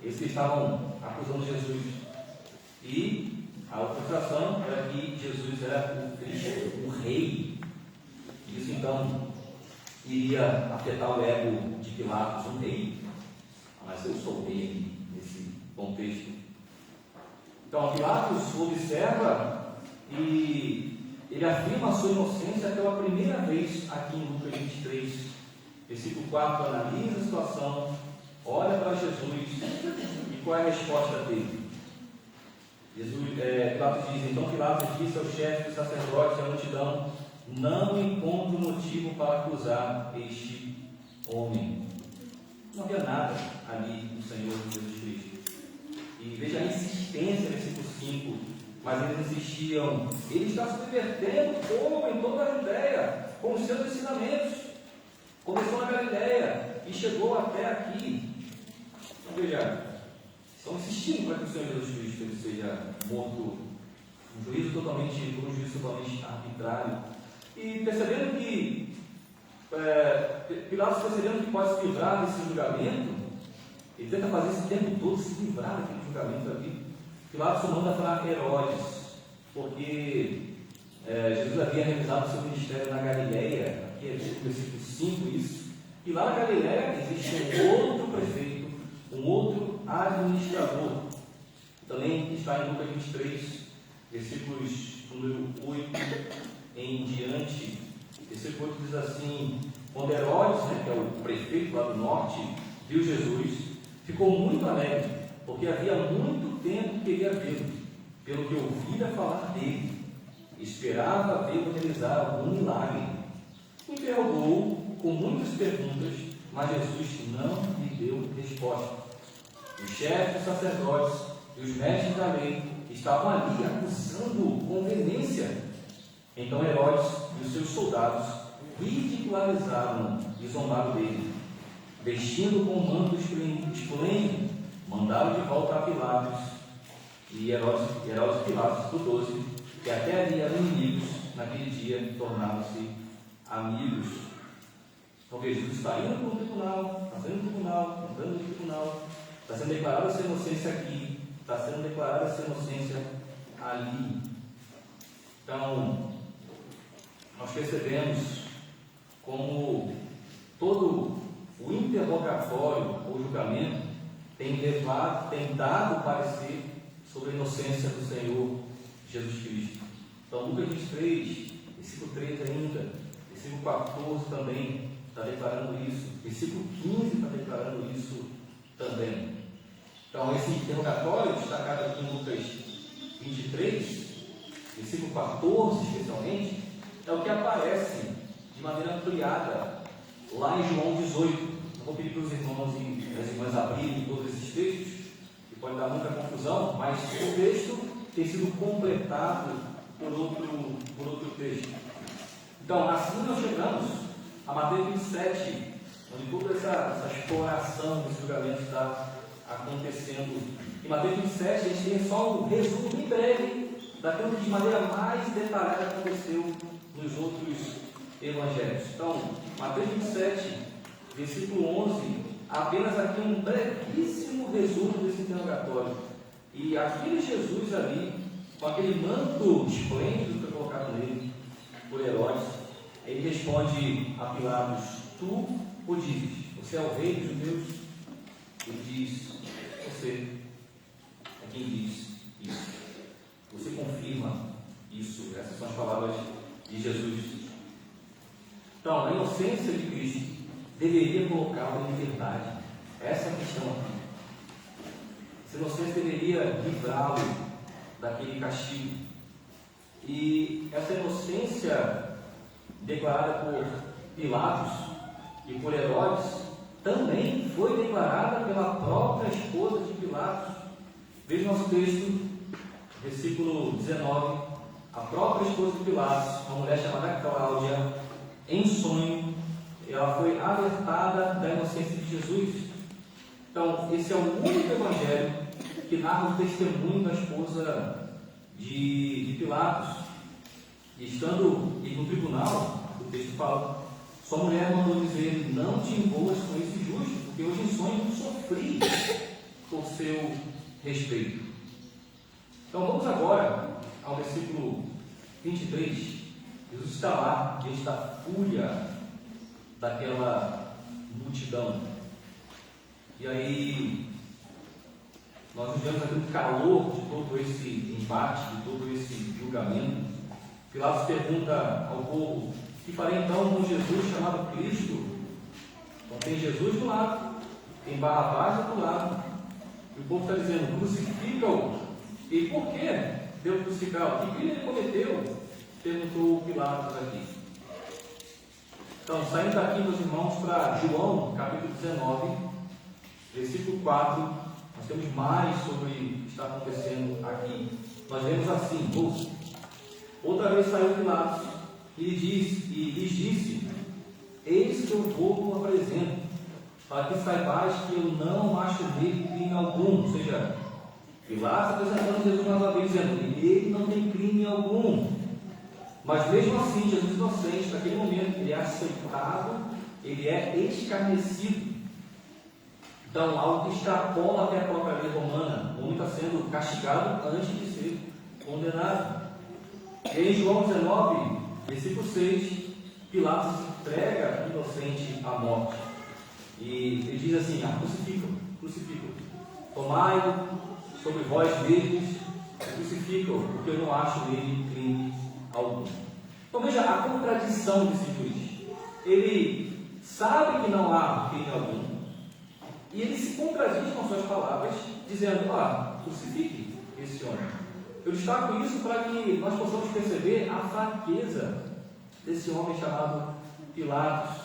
Esses que estavam acusando Jesus. E a outra acusação era que Jesus era o Cristo, o rei. Isso então iria afetar o ego de Pilatos, um rei. Mas eu sou rei nesse contexto. Então Pilatos observa e ele afirma a sua inocência pela primeira vez aqui em Lucas 23, versículo 4, analisa a situação, olha para Jesus e qual é a resposta dele. Pilatos diz: então Pilatos disse aos chefes dos sacerdotes e à multidão: não encontro motivo para acusar este homem. Não havia nada ali no Senhor Jesus Cristo. E veja a insistência, versículo 5. Mas eles insistiam: ele está subvertendo o povo em toda a Judeia com os seus ensinamentos. Começou na Galileia e chegou até aqui. Então veja, estão insistindo para que o Senhor Jesus Cristo ele seja morto, por um juízo totalmente arbitrário. E percebendo que Pilatos, percebendo que pode se livrar desse julgamento, ele tenta fazer esse tempo todo se livrar daquele julgamento ali. Pilatos manda para Herodes, porque Jesus havia realizado o seu ministério na Galileia. Aqui é no versículo 5 isso. E lá na Galileia existe um outro prefeito, um outro administrador. Também está em Lucas 23, versículos número 8 em diante. Versículo 8 diz assim: quando Herodes, que é o prefeito lá do norte, viu Jesus, ficou muito alegre, porque havia muito tempo que queria vê-lo, pelo que ouvira falar dele. Esperava vê-lo realizar algum milagre. Interrogou-o com muitas perguntas, mas Jesus não lhe deu resposta. Os chefes dos sacerdotes e os mestres da lei estavam ali acusando com veemência. Então Herodes e os seus soldados ridicularizaram e zombaram dele. Vestindo com um manto esplêndido, mandaram de volta a Pilatos. E Herodes e Pilatos, por 12, que até ali eram inimigos, naquele dia tornaram-se amigos. Então veja, Jesus está indo para o tribunal, está saindo do tribunal, entrando no tribunal, está sendo declarada essa inocência aqui, está sendo declarada essa inocência ali. Então, nós percebemos como todo o interrogatório ou julgamento tem dado parecer sobre a inocência do Senhor Jesus Cristo. Então, Lucas 23, versículo 3 ainda, versículo 14 também está declarando isso, versículo 15 está declarando isso também. Então, esse interrogatório destacado aqui em Lucas 23, versículo 14 especialmente, é o que aparece de maneira ampliada lá em João 18. Eu vou pedir para os irmãos e as irmãs abrirem todos esses textos, que pode dar muita confusão, mas o texto tem sido completado por outro texto. Então, assim nós chegamos a Mateus 27, onde toda essa exploração desse julgamento está acontecendo. Em Mateus 27, a gente tem só um resumo bem breve daquilo que de maneira mais detalhada aconteceu nos outros evangelhos. Então, Mateus 27, versículo 11, apenas aqui um brevíssimo resumo desse interrogatório. E aquele Jesus ali, com aquele manto esplêndido que foi colocado nele por Herodes, ele responde a Pilatos: tu o dizes, você é o rei dos judeus? Ele diz: você é quem diz isso. Você confirma isso. Essas são as palavras de Jesus. Então, a inocência de Cristo deveria colocá-lo em liberdade. Essa é a questão aqui. Essa inocência deveria livrá-lo daquele castigo. E essa inocência declarada por Pilatos e por Herodes também foi declarada pela própria esposa de Pilatos. Veja o nosso texto, versículo 19. A própria esposa de Pilatos, uma mulher chamada Cláudia, em sonho, ela foi alertada da inocência de Jesus. Então, esse é o único evangelho que narra o testemunho da esposa de Pilatos. E estando no tribunal, o texto fala: sua mulher mandou dizer, não te envolvas com esse justo, porque hoje em sonho eu sofri por seu respeito. Então vamos agora ao versículo 23. Jesus está lá diante da fúria daquela multidão. E aí nós vemos aqui o calor de todo esse embate, de todo esse julgamento. Pilatos pergunta ao povo: que farei então com Jesus chamado Cristo? Então tem Jesus do lado, tem Barrabás do outro lado, e o povo está dizendo: crucifica-o. E por que Deus crucificá-lo? Que crime ele cometeu? Perguntou Pilatos aqui. Então, saindo daqui, meus irmãos, para João, capítulo 19, versículo 4, nós temos mais sobre o que está acontecendo aqui. Nós vemos assim: outra vez saiu Pilatos e lhes disse: eis que eu vou apresento, para que saibais que eu não acho nele crime algum. Ou seja, Pilatos apresentando Jesus mais uma vez, dizendo: ele não tem crime algum. Mas mesmo assim, Jesus inocente, naquele momento, ele é aceitado, ele é escarnecido. Então, algo que extrapola até a própria lei romana. O homem está sendo castigado antes de ser condenado. E em João 19, versículo 6, Pilatos entrega o inocente à morte. E ele diz assim: crucificam. Tomai sobre vós mesmos, crucificam, porque eu não acho nele crime algum. Então veja a contradição desse juiz. Ele sabe que não há crime algum, e ele se contradiz com suas palavras, dizendo: crucifique esse homem. Eu destaco isso para que nós possamos perceber a fraqueza desse homem chamado Pilatos.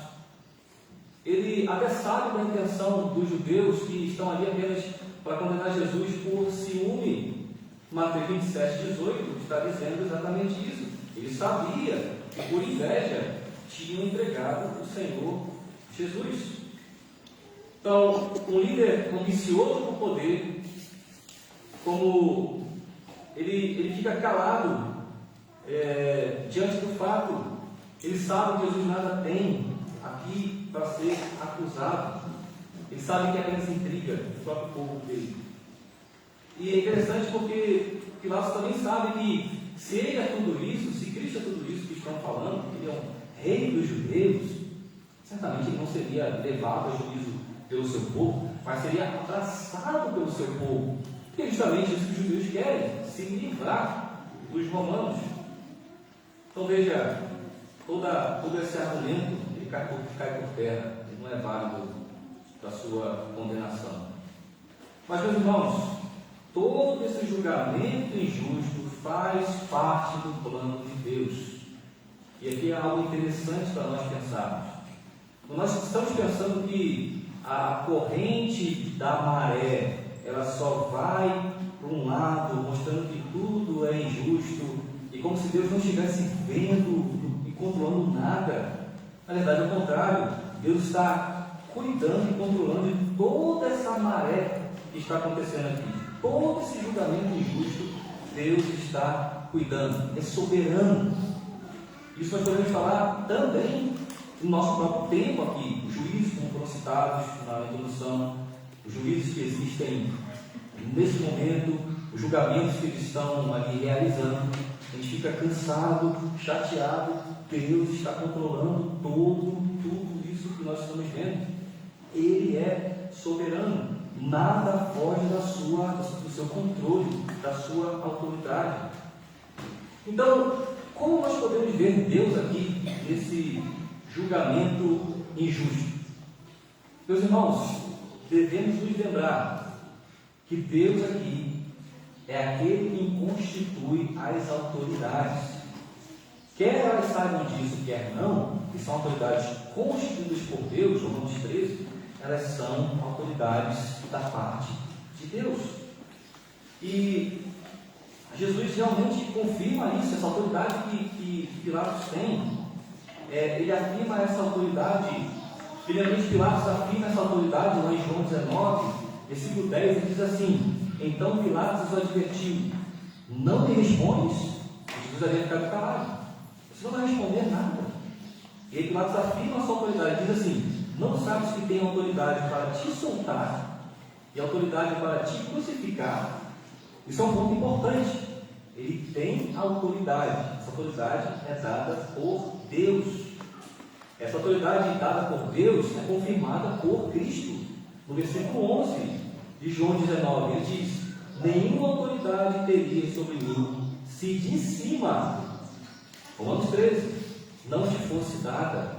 Ele até sabe da intenção dos judeus que estão ali apenas para condenar Jesus por ciúme. Mateus 27, 18 está dizendo exatamente isso. Ele sabia que por inveja tinham entregado o Senhor Jesus. Então, um líder ambicioso por poder, como ele fica calado diante do fato, ele sabe que Jesus nada tem aqui para ser acusado. Ele sabe que é apenas intriga do próprio povo dele. E é interessante porque Pilatos também sabe que se ele é tudo isso, se Cristo é tudo isso que estão falando, que ele é um rei dos judeus, certamente ele não seria levado a juízo pelo seu povo, mas seria abraçado pelo seu povo. Porque é justamente isso que os judeus querem, se livrar dos romanos. Então veja, todo esse argumento ele cai por terra, ele não é válido para a sua condenação. Mas, meus irmãos, todo esse julgamento injusto faz parte do plano de Deus. E aqui é algo interessante para nós pensarmos. Nós estamos pensando que a corrente da maré, ela só vai para um lado, mostrando que tudo é injusto, e como se Deus não estivesse vendo e controlando nada. Na verdade, ao contrário, Deus está cuidando e controlando de toda essa maré que está acontecendo aqui. Todo esse julgamento injusto, Deus está cuidando, é soberano. Isso nós podemos falar também no nosso próprio tempo aqui. Os juízes, como foram citados na introdução, os juízes que existem nesse momento, os julgamentos que eles estão ali realizando, a gente fica cansado, chateado. Deus está controlando tudo isso que nós estamos vendo. Ele é soberano. Nada foge do seu controle, da sua autoridade. Então, como nós podemos ver Deus aqui nesse julgamento injusto? Meus irmãos, devemos nos lembrar que Deus aqui é aquele que constitui as autoridades. Quer elas saibam disso, quer não, que são autoridades constituídas por Deus, Romanos 13, elas são autoridades da parte de Deus. E Jesus realmente confirma isso, essa autoridade que Pilatos tem. Ele afirma essa autoridade, primeiramente Pilatos afirma essa autoridade lá em João 19, versículo 10, ele diz assim: então Pilatos os advertiu, não me respondes? Jesus havia ficado calado, você não vai responder nada. E aí Pilatos afirma a sua autoridade, diz assim: não sabes que tem autoridade para te soltar e autoridade para te crucificar? Isso é um ponto importante. Ele tem autoridade. Essa autoridade é dada por Deus. Essa autoridade dada por Deus é confirmada por Cristo. No versículo 11 de João 19, ele diz: nenhuma autoridade teria sobre mim se de cima, Romanos 13, não te fosse dada.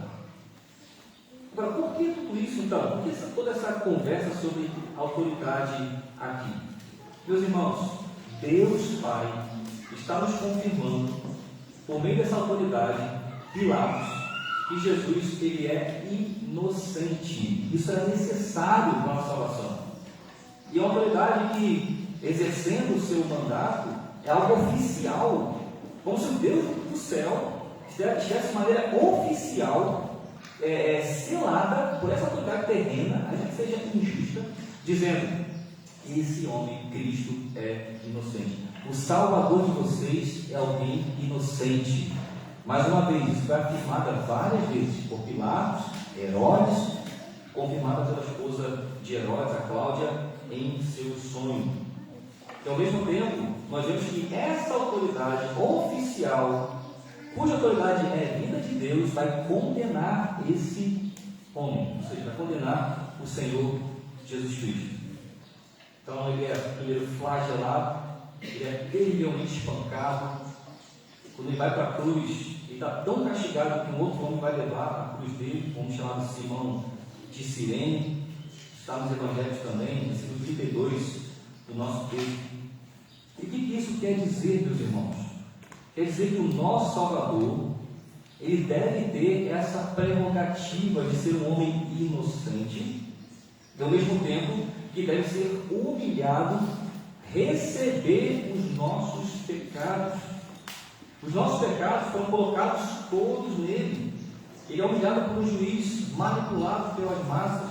Agora, por que tudo isso então? Por que toda essa conversa sobre autoridade aqui? Meus irmãos, Deus Pai está nos confirmando, por meio dessa autoridade, Pilatos, que Jesus ele é inocente. Isso é necessário para a nossa salvação. E a autoridade que, exercendo o seu mandato, é algo oficial, como se o Deus do céu tivesse de maneira oficial selada por essa autoridade terrena, ainda que seja injusta, dizendo: esse homem, Cristo, é inocente. O Salvador de vocês é alguém inocente. Mais uma vez, isso foi afirmada várias vezes por Pilatos, Herodes, confirmada pela esposa de Herodes, a Cláudia, em seu sonho. E ao mesmo tempo, nós vemos que essa autoridade oficial, cuja autoridade é vinda de Deus, vai condenar esse homem, ou seja, vai condenar o Senhor Jesus Cristo. Então ele é primeiro flagelado, ele é terrivelmente espancado. Quando ele vai para a cruz, ele está tão castigado que um outro homem vai levar a cruz dele, um homem chamado Simão de Cirene. Está nos evangelhos também, versículo 32 do nosso texto. E o que isso quer dizer, meus irmãos? Quer dizer que o nosso Salvador, ele deve ter essa prerrogativa de ser um homem inocente, e ao mesmo tempo que deve ser humilhado, receber os nossos pecados. Os nossos pecados foram colocados todos nele. Ele é humilhado por um juiz manipulado pelas massas,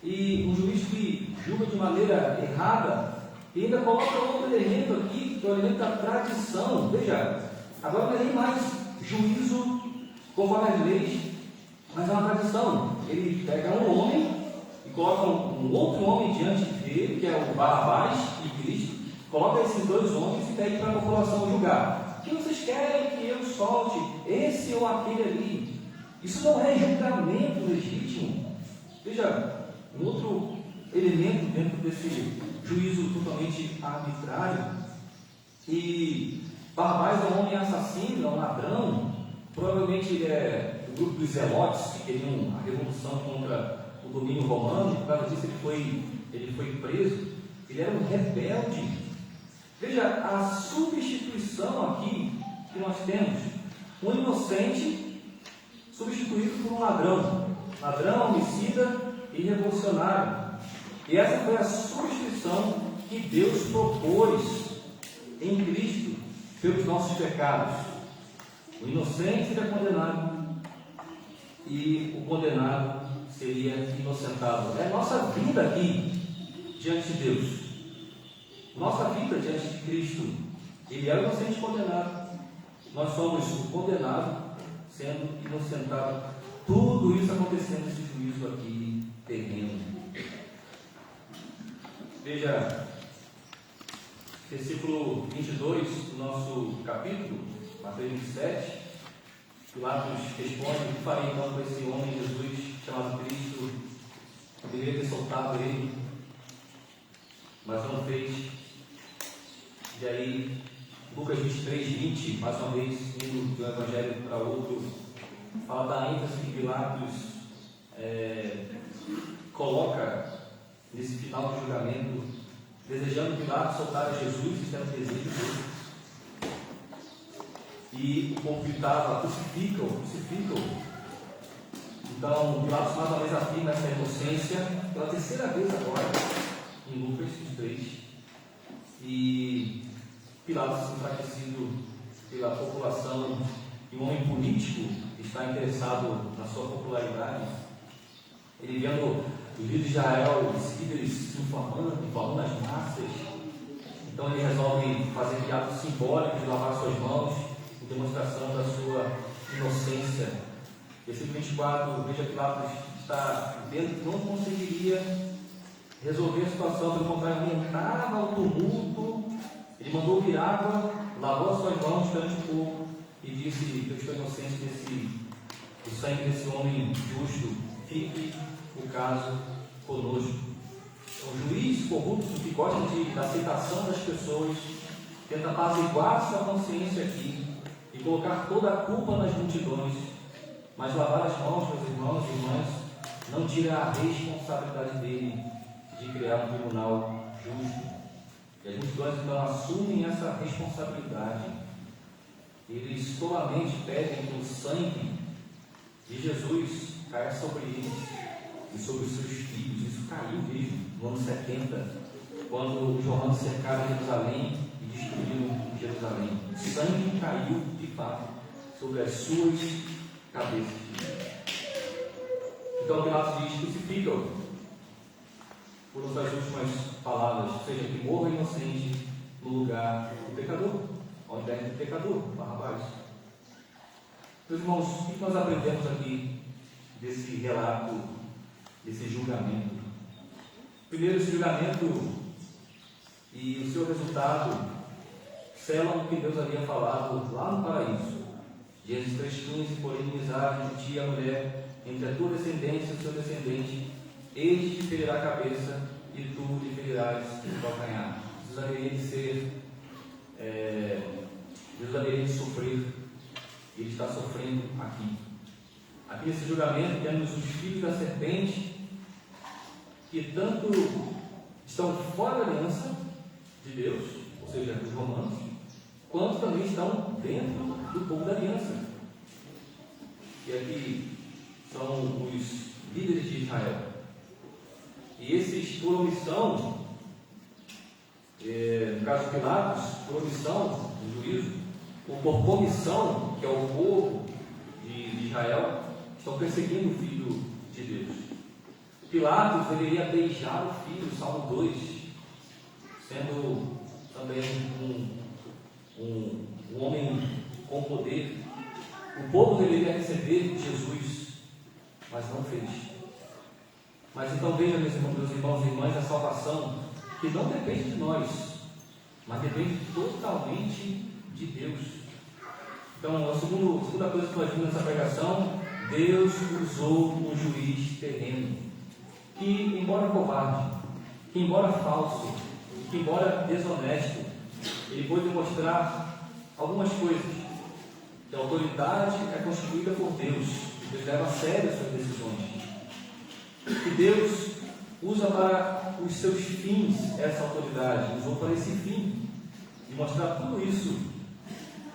e um juiz que julga de maneira errada, e ainda coloca outro elemento aqui, que é o elemento da tradição. Veja, agora não é nem mais juízo conforme as leis mas é uma tradição. Ele pega um homem e coloca um outro homem diante dele, que é o Barrabás e Cristo, coloca esses dois homens e pede para a população julgar. Quem vocês querem que eu solte? Esse ou aquele ali? Isso não é julgamento legítimo. Veja, um outro elemento dentro desse juízo totalmente arbitrário. E Barrabás é um homem assassino, é um ladrão. Provavelmente ele é do grupo dos Zelotes, que queriam a revolução contra o domínio romano. Por causa disso ele foi preso. Ele era um rebelde. Veja a substituição aqui que nós temos: um inocente substituído por um ladrão, homicida e revolucionário. E essa foi a substituição que Deus propôs em Cristo pelos nossos pecados. O inocente seria condenado e o condenado seria inocentado. É a nossa vida aqui diante de Deus. Nossa vida diante de Cristo. Ele é o inocente condenado. Nós somos o condenado sendo inocentado. Tudo isso acontecendo nesse juízo aqui terreno. Veja, versículo 22 do nosso capítulo, Mateus 27. Pilatos responde: o que farei então com esse homem Jesus chamado Cristo? Eu deveria ter soltado ele, mas não fez. E aí, Lucas 23, 20, mais uma vez, indo de um evangelho para outro, fala da ênfase que Pilatos coloca nesse final do julgamento, desejando Pilatos soltar Jesus, isso era o desejo dele. E o povo gritava: crucificam, crucificam. Então, Pilatos mais uma vez afirma essa inocência, pela terceira vez agora, em Lucas 23. E Pilatos, enfraquecido pela população, e um homem político que está interessado na sua popularidade, ele vendo os líderes de Israel, os líderes se informando as massas, então ele resolve fazer aquele ato simbólico de lavar suas mãos, em demonstração da sua inocência. Versículo 24, veja que Pilatos está vendo que não conseguiria resolver a situação, pelo contrário, aumentava o tumulto. Ele mandou vir água, lavou as suas mãos perante o povo e disse: eu estou inocente do sangue desse homem justo, fique o caso conosco. O juiz corrupto que gosta da aceitação das pessoas tenta apaziguar sua consciência aqui e colocar toda a culpa nas multidões, mas lavar as mãos, meus irmãos e irmãs, não tira a responsabilidade dele de criar um tribunal justo. E as multidões então assumem essa responsabilidade. Eles solamente pedem que o sangue de Jesus caia sobre eles e sobre os seus filhos. Isso caiu mesmo no ano 70, quando os romanos cercaram Jerusalém e destruíram Jerusalém. O sangue caiu de fato sobre as suas cabeças. Então Pilatos diz: crucificam. Foram suas últimas palavras, ou seja, que morra inocente no lugar do pecador, ao invés do pecador, Barrabás. Meus irmãos, o que nós aprendemos aqui desse relato, desse julgamento? Primeiro, esse julgamento e o seu resultado selam o que Deus havia falado lá no paraíso. Gênesis 3,15: porém, inimizade entre ti e a mulher, entre a tua descendência e o seu descendente, este te ferirá a cabeça e tu lhe ferirás o calcanhar. Jesus haveria de ser, Jesus haveria de sofrer, e ele está sofrendo aqui. Aqui nesse julgamento temos os filhos da serpente, que tanto estão fora da aliança de Deus, ou seja, os romanos, quanto também estão dentro do povo da aliança. E aqui são os líderes de Israel. E esses, por omissão, no caso de Pilatos, por omissão no juízo, ou por comissão, que é o povo de Israel, estão perseguindo o Filho de Deus. Pilatos deveria beijar o Filho, Salmo 2, sendo também um homem com poder. O povo deveria receber Jesus mas não fez. Mas então veja, meus irmãos e irmãs, a salvação que não depende de nós, mas depende totalmente de Deus. Então, a segunda coisa que nós vimos nessa pregação, Deus usou um juiz terreno, que embora covarde, que embora falso, que embora desonesto, ele pôde mostrar algumas coisas. Que a autoridade é constituída por Deus, Deus leva a sério as suas decisões. Que Deus usa para os seus fins essa autoridade, usou para esse fim, de mostrar tudo isso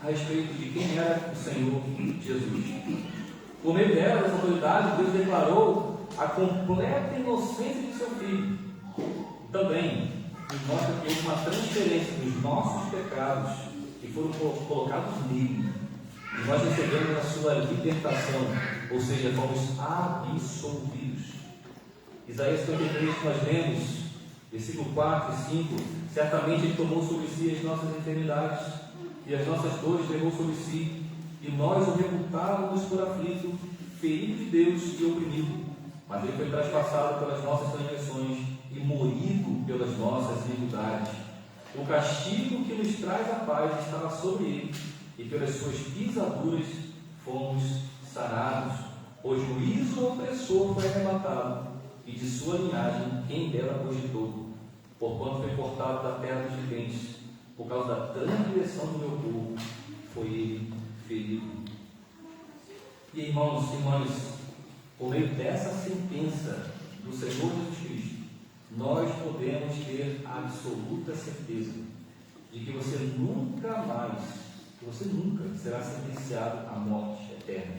a respeito de quem era o Senhor Jesus. Por meio dela, dessa autoridade, Deus declarou a completa inocência de seu Filho. Também nos mostra que houve uma transferência dos nossos pecados que foram colocados nele. E nós recebemos a sua libertação, ou seja, fomos absolvidos. Isaías 53, que nós lemos, versículo 4 e 5, certamente Ele tomou sobre si as nossas enfermidades e as nossas dores levou sobre si, e nós o reputávamos por aflito, ferido de Deus e oprimido. Mas Ele foi traspassado pelas nossas transgressões e moído pelas nossas iniquidades. O castigo que nos traz a paz estava sobre Ele, e pelas suas pisaduras fomos sarados. O juízo opressor foi arrebatado, e de sua linhagem quem dela cogitou, porquanto foi cortado da terra dos viventes, por causa da transgressão do meu povo, foi ele ferido. E irmãos e irmãs, por meio dessa sentença do Senhor Jesus Cristo, nós podemos ter a absoluta certeza de que você nunca será sentenciado à morte eterna.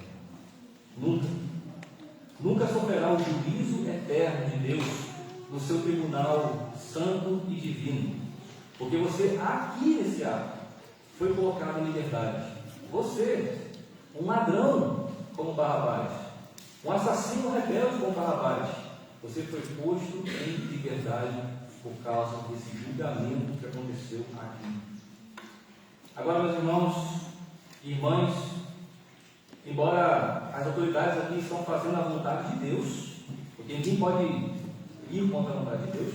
Nunca sofrerá o juízo eterno de Deus no seu tribunal santo e divino, porque você aqui nesse ato foi colocado em liberdade. Você, um ladrão como Barrabás, um assassino rebelde como Barrabás, você foi posto em liberdade por causa desse julgamento que aconteceu aqui. Agora, meus irmãos e irmãs, embora as autoridades aqui estão fazendo a vontade de Deus, porque ninguém pode ir contra a vontade de Deus,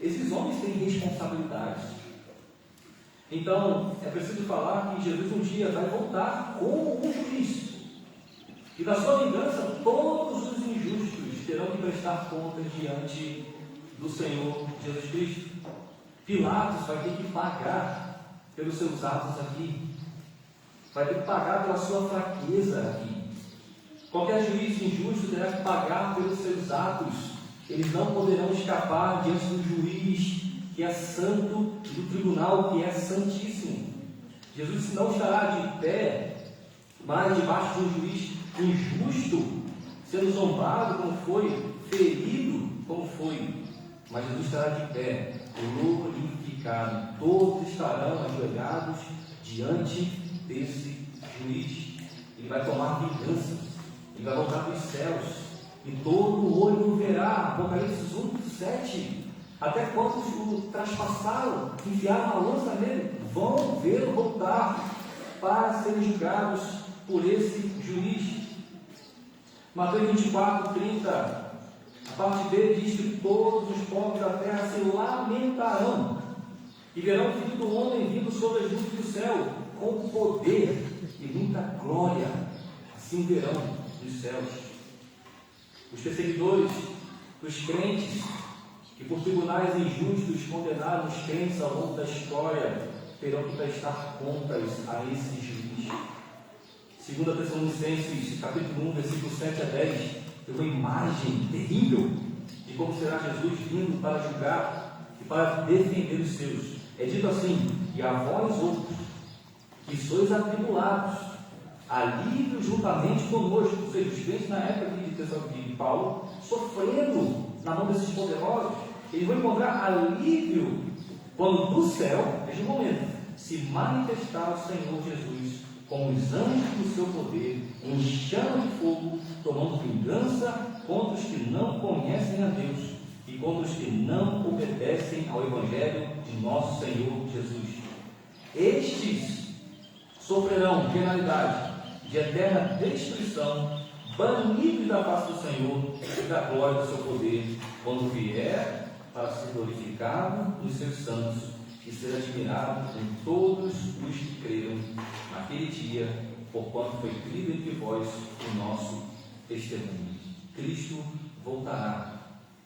esses homens têm responsabilidades. Então, é preciso falar que Jesus um dia vai voltar como um juiz, e na sua vingança todos os injustos terão que prestar contas diante do Senhor Jesus Cristo. Pilatos vai ter que pagar pelos seus atos aqui, vai ter que pagar pela sua fraqueza aqui. Qualquer juiz injusto terá que pagar pelos seus atos. Eles não poderão escapar diante do juiz que é santo e do tribunal que é santíssimo. Jesus não estará de pé, mas debaixo de um juiz injusto, sendo zombado como foi, ferido como foi, mas Jesus estará de pé, glorificado. Todos estarão ajoelhados diante desse juiz. Ele vai tomar vingança, ele vai voltar dos céus, e todo olho o verá. Apocalipse 1:7. Até quantos o traspassaram, enviaram a lança nele, vão vê-lo voltar para serem julgados por esse juiz. Mateus 24:30, a parte B diz que todos os povos da terra se lamentarão e verão o Filho do Homem vindo sobre as nuvens do céu, com poder e muita glória. Assim verão dos céus. Os perseguidores dos crentes, que por tribunais injustos condenaram os crentes ao longo da história, terão que prestar contas a esse juiz. 2 Tessalonicenses, capítulo 1, versículo 7 a 10, tem uma imagem terrível de como será Jesus vindo para julgar e para defender os seus. É dito assim: e a vós outros, que sois atribulados, alívio juntamente conosco. Ou seja, os crentes na época de Paulo, sofrendo na mão desses poderosos, eles vão encontrar alívio quando do céu, neste momento, se manifestar o Senhor Jesus com os anjos do seu poder, em chama de fogo, tomando vingança contra os que não conhecem a Deus e contra os que não obedecem ao Evangelho de nosso Senhor Jesus. Estes sofrerão penalidade de eterna destruição banidos da face do Senhor e da glória do seu poder, quando vier para ser glorificado nos seus santos e ser admirado em todos os que creram naquele dia, porquanto foi crido entre vós o nosso testemunho. Cristo voltará,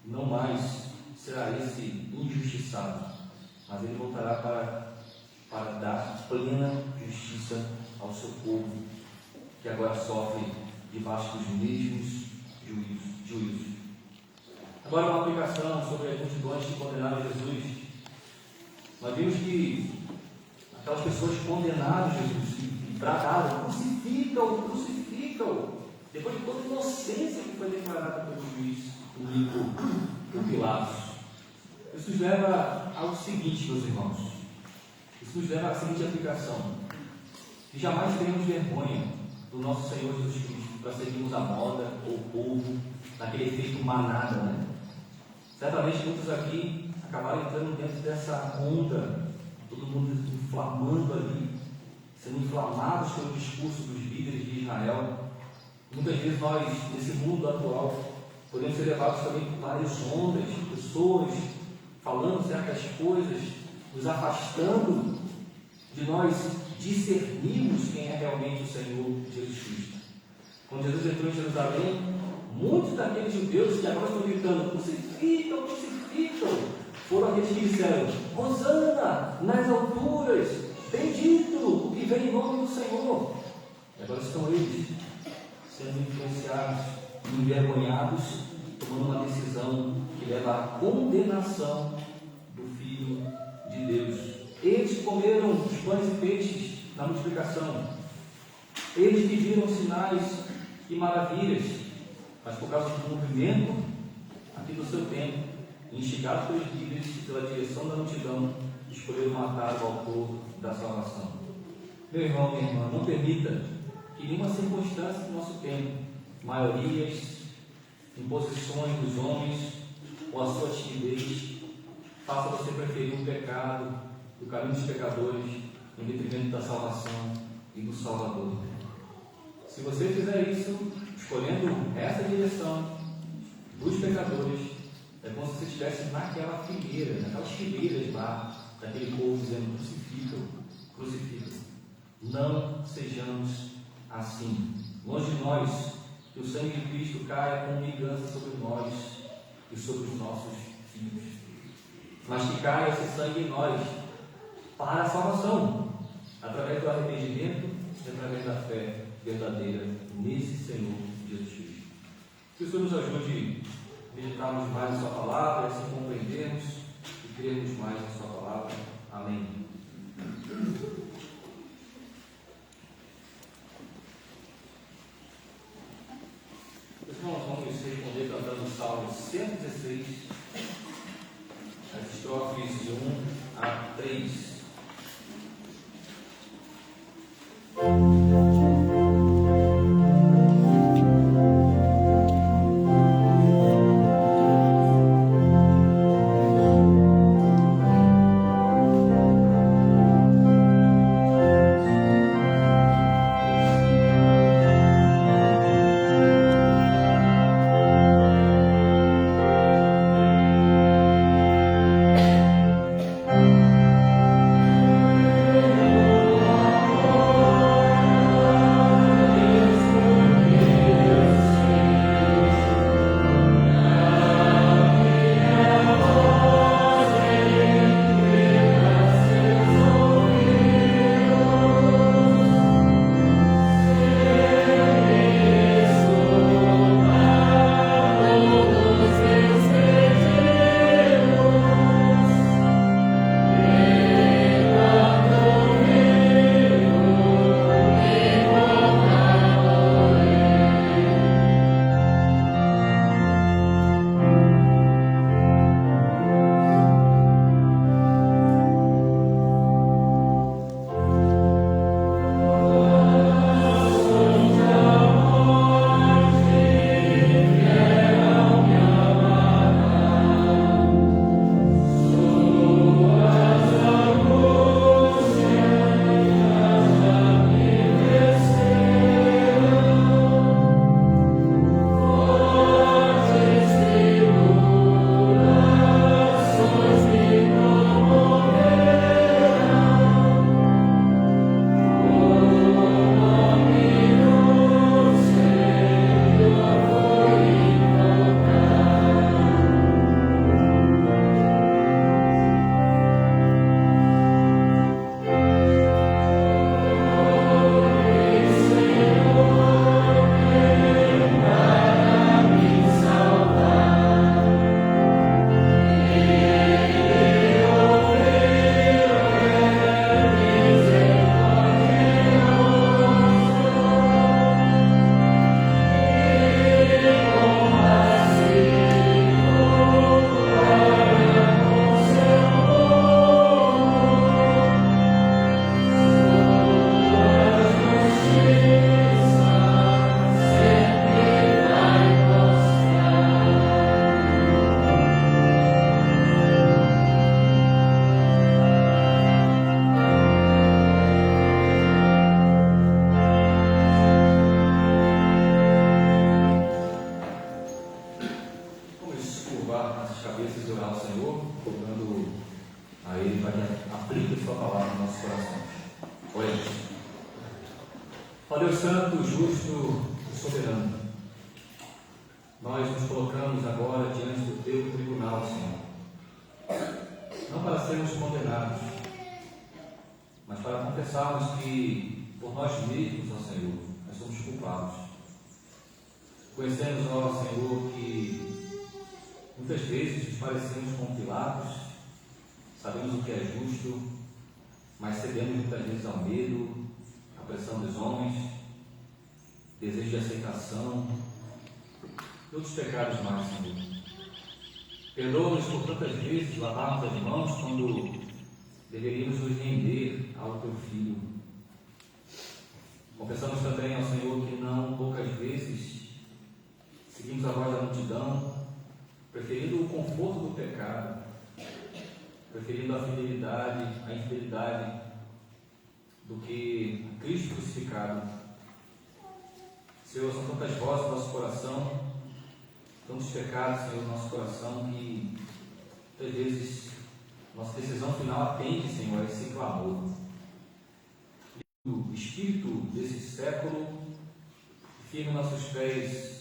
não mais será esse injustiçado, mas ele voltará para dar plena justiça ao seu povo, que agora sofre debaixo dos mesmos juízos. Agora, uma aplicação sobre as multidões que condenaram Jesus. Nós vimos que aquelas pessoas que condenaram Jesus e bradaram: crucifica-o, crucifica-o, depois de toda a inocência que foi declarada pelo juiz, o Pilatos. Isso nos leva ao seguinte, meus irmãos, isso nos leva à seguinte aplicação: que jamais tenhamos vergonha do nosso Senhor Jesus Cristo para seguirmos a moda ou o povo, naquele efeito manada, né? Certamente muitos aqui acabaram entrando dentro dessa onda, todo mundo inflamando ali, sendo inflamados pelo discurso dos líderes de Israel. Muitas vezes nós, nesse mundo atual, podemos ser levados também por várias ondas, pessoas falando certas coisas, nos afastando de nós discernirmos quem é realmente o Senhor Jesus Cristo. Quando Jesus entrou em Jerusalém, muitos daqueles judeus que agora estão gritando: crucificam, crucificam, foram aqueles que disseram: Hosana nas alturas, bendito o que vem em nome do Senhor. E agora estão eles sendo influenciados, envergonhados, tomando uma decisão que leva à condenação do Filho de Deus. Eles comeram os pães e peixes na multiplicação, eles que viram sinais e maravilhas, mas por causa do movimento aqui do seu tempo, instigados pelos líderes e pela direção da multidão, escolheram matar o autor da salvação. Meu irmão, minha irmã, não permita que nenhuma circunstância do nosso tempo, maiorias, imposições dos homens ou a sua timidez, faça você preferir o pecado, o caminho dos pecadores, em detrimento da salvação e do Salvador. Se você fizer isso, escolhendo essa direção dos pecadores, é como se você estivesse naquela fileira, naquelas fileiras lá, daquele povo dizendo: crucificam, crucificam. Não sejamos assim. Longe de nós que o sangue de Cristo caia com vingança sobre nós e sobre os nossos filhos, mas que caia esse sangue em nós para a salvação, através do arrependimento e através da fé verdadeira nesse Senhor Jesus Cristo. Que o Senhor nos ajude a meditarmos mais em Sua palavra, assim compreendermos e crermos mais em Sua palavra. Amém. Irmãos, vamos responder cantando o Salmo 116, as estrofes de 1 a 3. corações. Oremos. Ó Deus Santo, justo e soberano, nós nos colocamos agora diante do Teu tribunal, Senhor, não para sermos condenados, mas para confessarmos que, por nós mesmos, ó Senhor, nós somos culpados. Conhecemos, ó Senhor, que muitas vezes nos parecemos com Pilatos, sabemos o que é justo, mas cedemos muitas vezes ao medo, à pressão dos homens, desejo de aceitação e outros pecados mais, Senhor. Perdoa-nos por tantas vezes lavarmos as mãos quando deveríamos nos render ao Teu Filho. Confessamos também ao Senhor que não poucas vezes seguimos a voz da multidão, preferindo o conforto do pecado, preferindo a fidelidade, a infidelidade, do que Cristo crucificado. Senhor, são tantas vozes no nosso coração, tantos pecados, Senhor, no nosso coração, que muitas vezes nossa decisão final atende, Senhor, a esse clamor. O Espírito desse século firme nossos pés,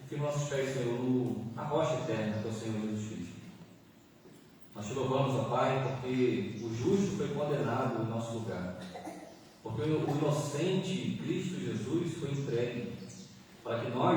Senhor, na rocha eterna que é o Senhor Jesus Cristo. Nós te louvamos, ó Pai, porque o justo foi condenado em nosso lugar, porque o inocente Cristo Jesus foi entregue para que nós